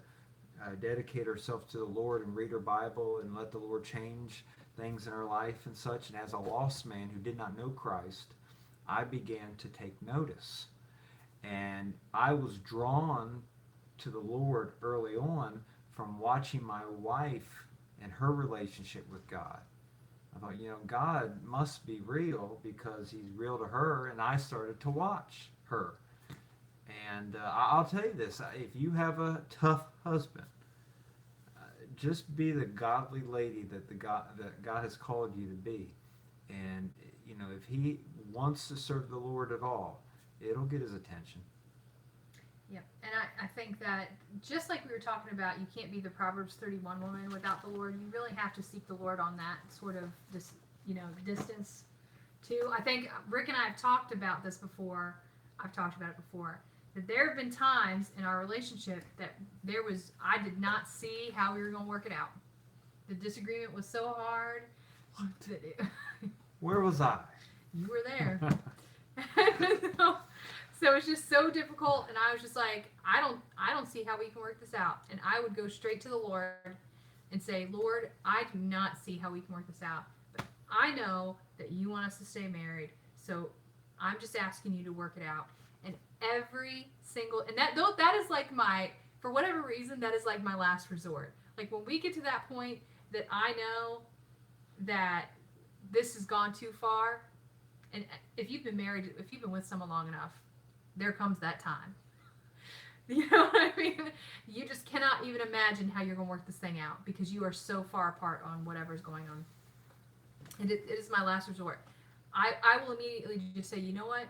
dedicate herself to the Lord and read her Bible and let the Lord change things in her life and such. And as a lost man who did not know Christ, I began to take notice. And I was drawn to the Lord early on from watching my wife and her relationship with God. I thought, God must be real because he's real to her, and I started to watch her. And I'll tell you this, if you have a tough husband, just be the godly lady that God has called you to be. And, if he wants to serve the Lord at all, it'll get his attention. Yep. And I think that just like we were talking about, you can't be the Proverbs 31 woman without the Lord. You really have to seek the Lord on that sort of distance too. I think Rick and I have talked about this before. I've talked about it before. That there have been times in our relationship that I did not see how we were going to work it out. The disagreement was so hard. Where was I? You were there. So it's just so difficult, and I was just like, I don't see how we can work this out. And I would go straight to the Lord and say, Lord, I do not see how we can work this out, but I know that you want us to stay married, so I'm just asking you to work it out. And every single, and that is like for whatever reason, that is like my last resort. Like when we get to that point that I know that this has gone too far, and if you've been married, if you've been with someone long enough, there comes that time. You know what I mean? You just cannot even imagine how you're going to work this thing out because you are so far apart on whatever's going on. And it is my last resort. I will immediately just say, you know what?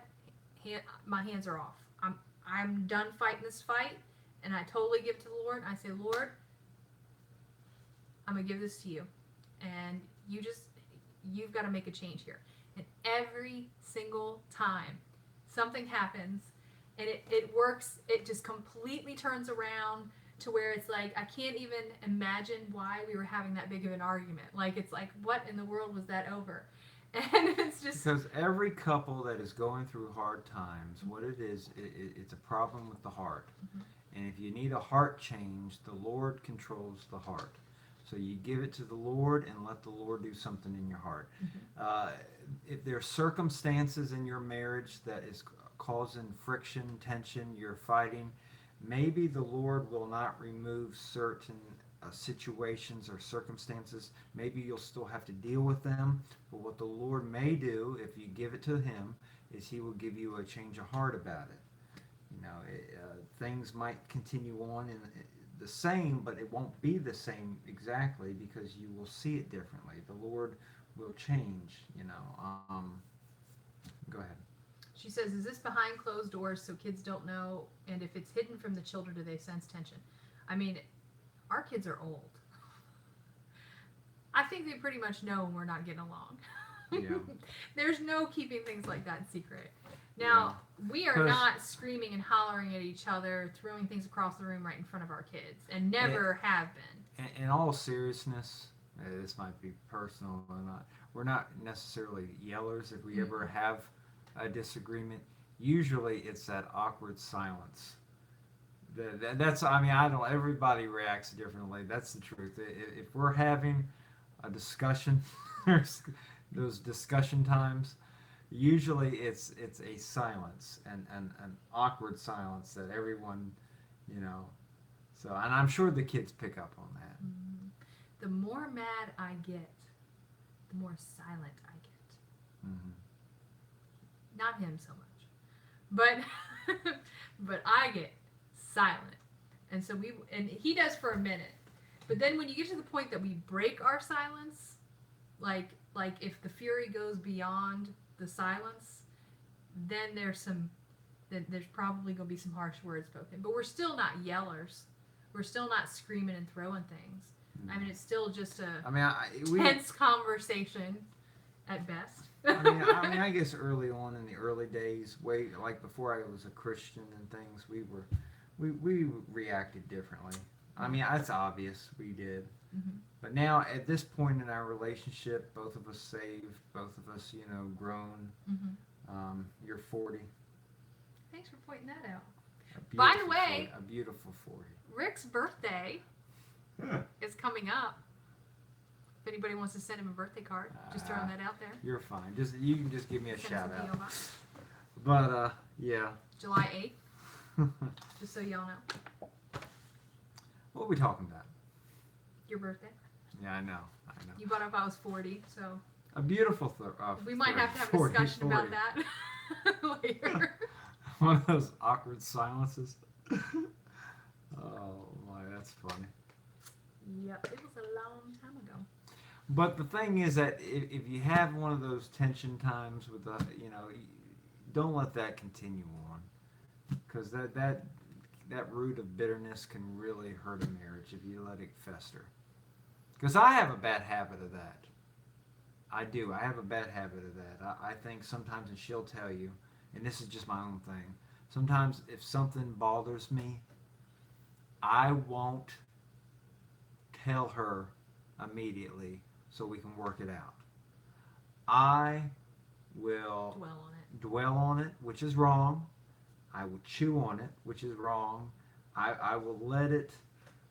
My hands are off. I'm done fighting this fight, and I totally give it to the Lord. I say, Lord, I'm going to give this to you. And you've got to make a change here. And every single time something happens and it works, it just completely turns around to where it's like, I can't even imagine why we were having that big of an argument. Like, it's like, what in the world was that over? And it's just... Because every couple that is going through hard times, what it is, it's a problem with the heart. And if you need a heart change, the Lord controls the heart. So you give it to the Lord and let the Lord do something in your heart. If there are circumstances in your marriage that is causing friction, tension, you're fighting, maybe the Lord will not remove certain situations or circumstances. Maybe you'll still have to deal with them. But what the Lord may do, if you give it to Him, is He will give you a change of heart about it. You know, things might continue on in the same, but it won't be the same exactly because you will see it differently. The Lord will change, you know. Go ahead. She says, is this behind closed doors so kids don't know? And if it's hidden from the children, do they sense tension? I mean, our kids are old. I think they pretty much know when we're not getting along. Yeah. There's no keeping things like that secret. Now, we are not screaming and hollering at each other, throwing things across the room right in front of our kids, and never have been. In all seriousness, this might be personal or not, we're not necessarily yellers. If we ever have a disagreement, usually it's that awkward silence. That's, I mean, I don't, everybody reacts differently. That's the truth. If we're having a discussion, those discussion times, usually it's a silence and an awkward silence that everyone, you know, so, and I'm sure the kids pick up on that. The more mad I get, the more silent I get. Not him so much, but I get silent, and so and he does for a minute, but then when you get to the point that we break our silence, like if the fury goes beyond the silence, then there's probably going to be some harsh words spoken, but we're still not yellers. We're still not screaming and throwing things. I mean, it's still just a tense conversation at best. I mean, I guess early on in the early days, like before I was a Christian and things, we reacted differently. I mean, that's obvious, we did. But now, at this point in our relationship, both of us saved, both of us, you know, grown. You're 40. Thanks for pointing that out. By the way, 40, a beautiful 40. Rick's birthday is coming up. If anybody wants to send him a birthday card, just throwing that out there. You're fine. You can just give me a Send shout us a out. PO box. But yeah. July 8th. Just so y'all know. What are we talking about? Your birthday. Yeah, I know. You brought up I was 40, so A beautiful we might have to have a 40, discussion 40. about that later. One of those awkward silences. Oh my, that's funny. Yep, it was a long time ago. But the thing is that if you have one of those tension times with the, you know, don't let that continue on, because that root of bitterness can really hurt a marriage if you let it fester. Because I have a bad habit of that. I do. I have a bad habit of that. I think sometimes, and she'll tell you, and this is just my own thing, sometimes if something bothers me, I won't tell her immediately so we can work it out. I will dwell on it, which is wrong. I will chew on it, which is wrong. I will let it,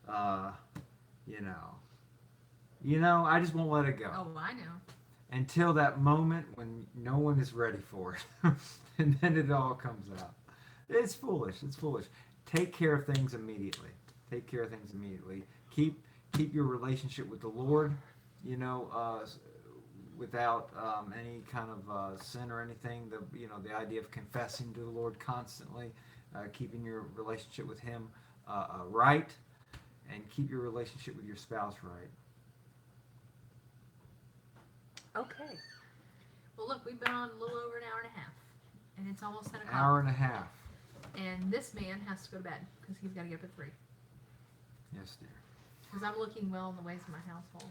I just won't let it go. Oh, I know. Until that moment when no one is ready for it. And then it all comes out. It's foolish. It's foolish. Take care of things immediately. Take care of things immediately. Keep your relationship with the Lord, without any kind of sin or anything. The idea of confessing to the Lord constantly, keeping your relationship with Him right, and keep your relationship with your spouse right. Okay. Well, look, we've been on a little over an hour and a half, and it's almost 10 o'clock. Hour and a half. And this man has to go to bed because he's got to get up at 3. Yes, dear. Because I'm looking well in the ways of my household.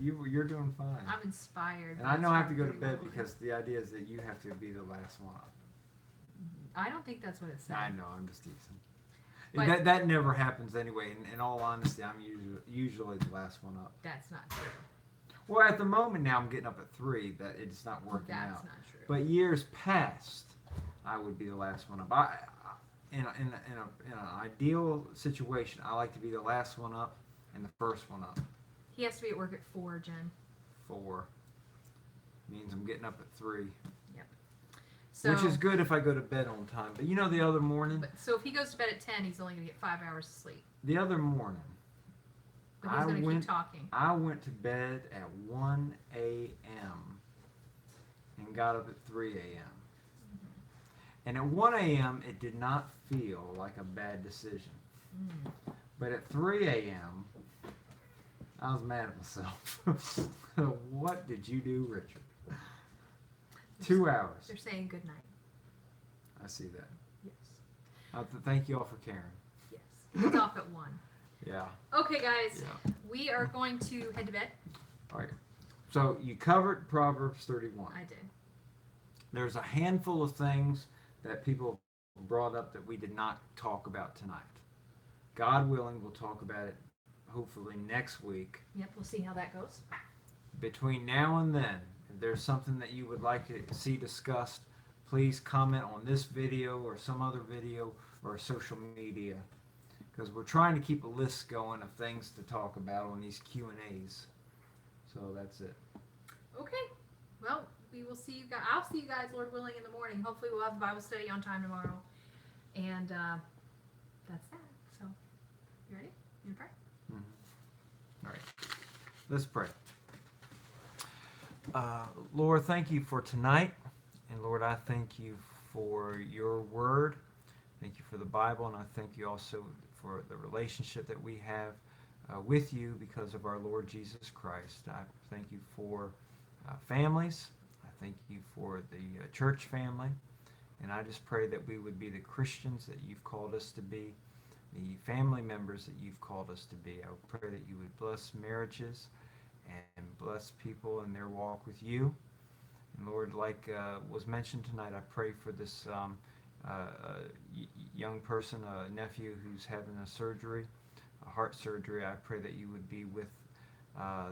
You're doing fine. I'm inspired. And I know I have to go to Pretty bed well. because the idea is that you have to be the last one up. I don't think that's what it said. I know, I'm just teasing. But- That never happens anyway. In all honesty, I'm usually the last one up. That's not true. Well, at the moment now, I'm getting up at 3. That it's not working That's out. not true. But years past, I would be the last one up. In an ideal situation, I like to be the last one up and the first one up. He has to be at work at 4, Jen. 4 means I'm getting up at 3, So, which is good if I go to bed on time. But you know, the other morning, so if he goes to bed at 10, he's only going to get 5 hours of sleep. the other morning, But he's going to keep talking. I went to bed at 1 a.m. and got up at 3 a.m. And at 1 a.m., it did not feel like a bad decision. Mm. But at 3 a.m., I was mad at myself. What did you do, Richard? 2 hours. They're saying good night. I see that. Yes. Thank you all for caring. Yes. He's off at 1. Yeah. Okay, guys. Yeah. We are going to head to bed. All right. So you covered Proverbs 31. I did. There's a handful of things that people brought up that we did not talk about tonight. God willing, we'll talk about it hopefully next week. Yep, we'll see how that goes. Between now and then, if there's something that you would like to see discussed, please comment on this video or some other video or social media, because we're trying to keep a list going of things to talk about on these Q&As. So that's it. Okay. Well, we will see you guys. I'll see you guys, Lord willing, in the morning. Hopefully, we'll have Bible study on time tomorrow. And that's that. So, you ready? You gonna pray? All right. Let's pray. Lord, thank you for tonight. And Lord, I thank you for your word. Thank you for the Bible. And I thank you also for the relationship that we have with you because of our Lord Jesus Christ. I thank you for families. I thank you for the church family. And I just pray that we would be the Christians that you've called us to be, the family members that you've called us to be. I pray that you would bless marriages and bless people in their walk with you. And Lord, like was mentioned tonight, I pray for this young person, a nephew who's having a surgery, a heart surgery. I pray that you would be with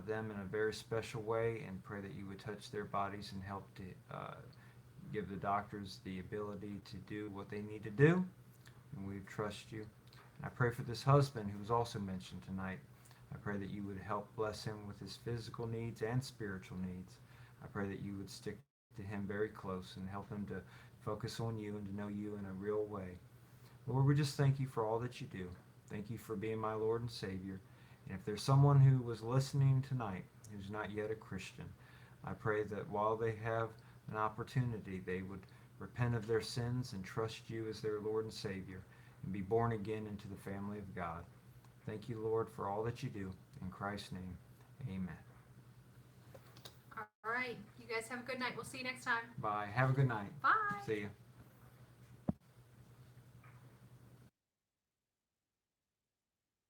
them in a very special way, and pray that you would touch their bodies and help to give the doctors the ability to do what they need to do. And we trust you. And I pray for this husband who was also mentioned tonight. I pray that you would help bless him with his physical needs and spiritual needs. I pray that you would stick to him very close and help him to focus on you and to know you in a real way. Lord, we just thank you for all that you do. Thank you for being my Lord and Savior. And if there's someone who was listening tonight who's not yet a Christian, I pray that while they have an opportunity, they would repent of their sins and trust you as their Lord and Savior and be born again into the family of God. Thank you, Lord, for all that you do. In Christ's name, amen. All right. You guys have a good night. We'll see you next time. Bye. Have a good night. Bye. See you.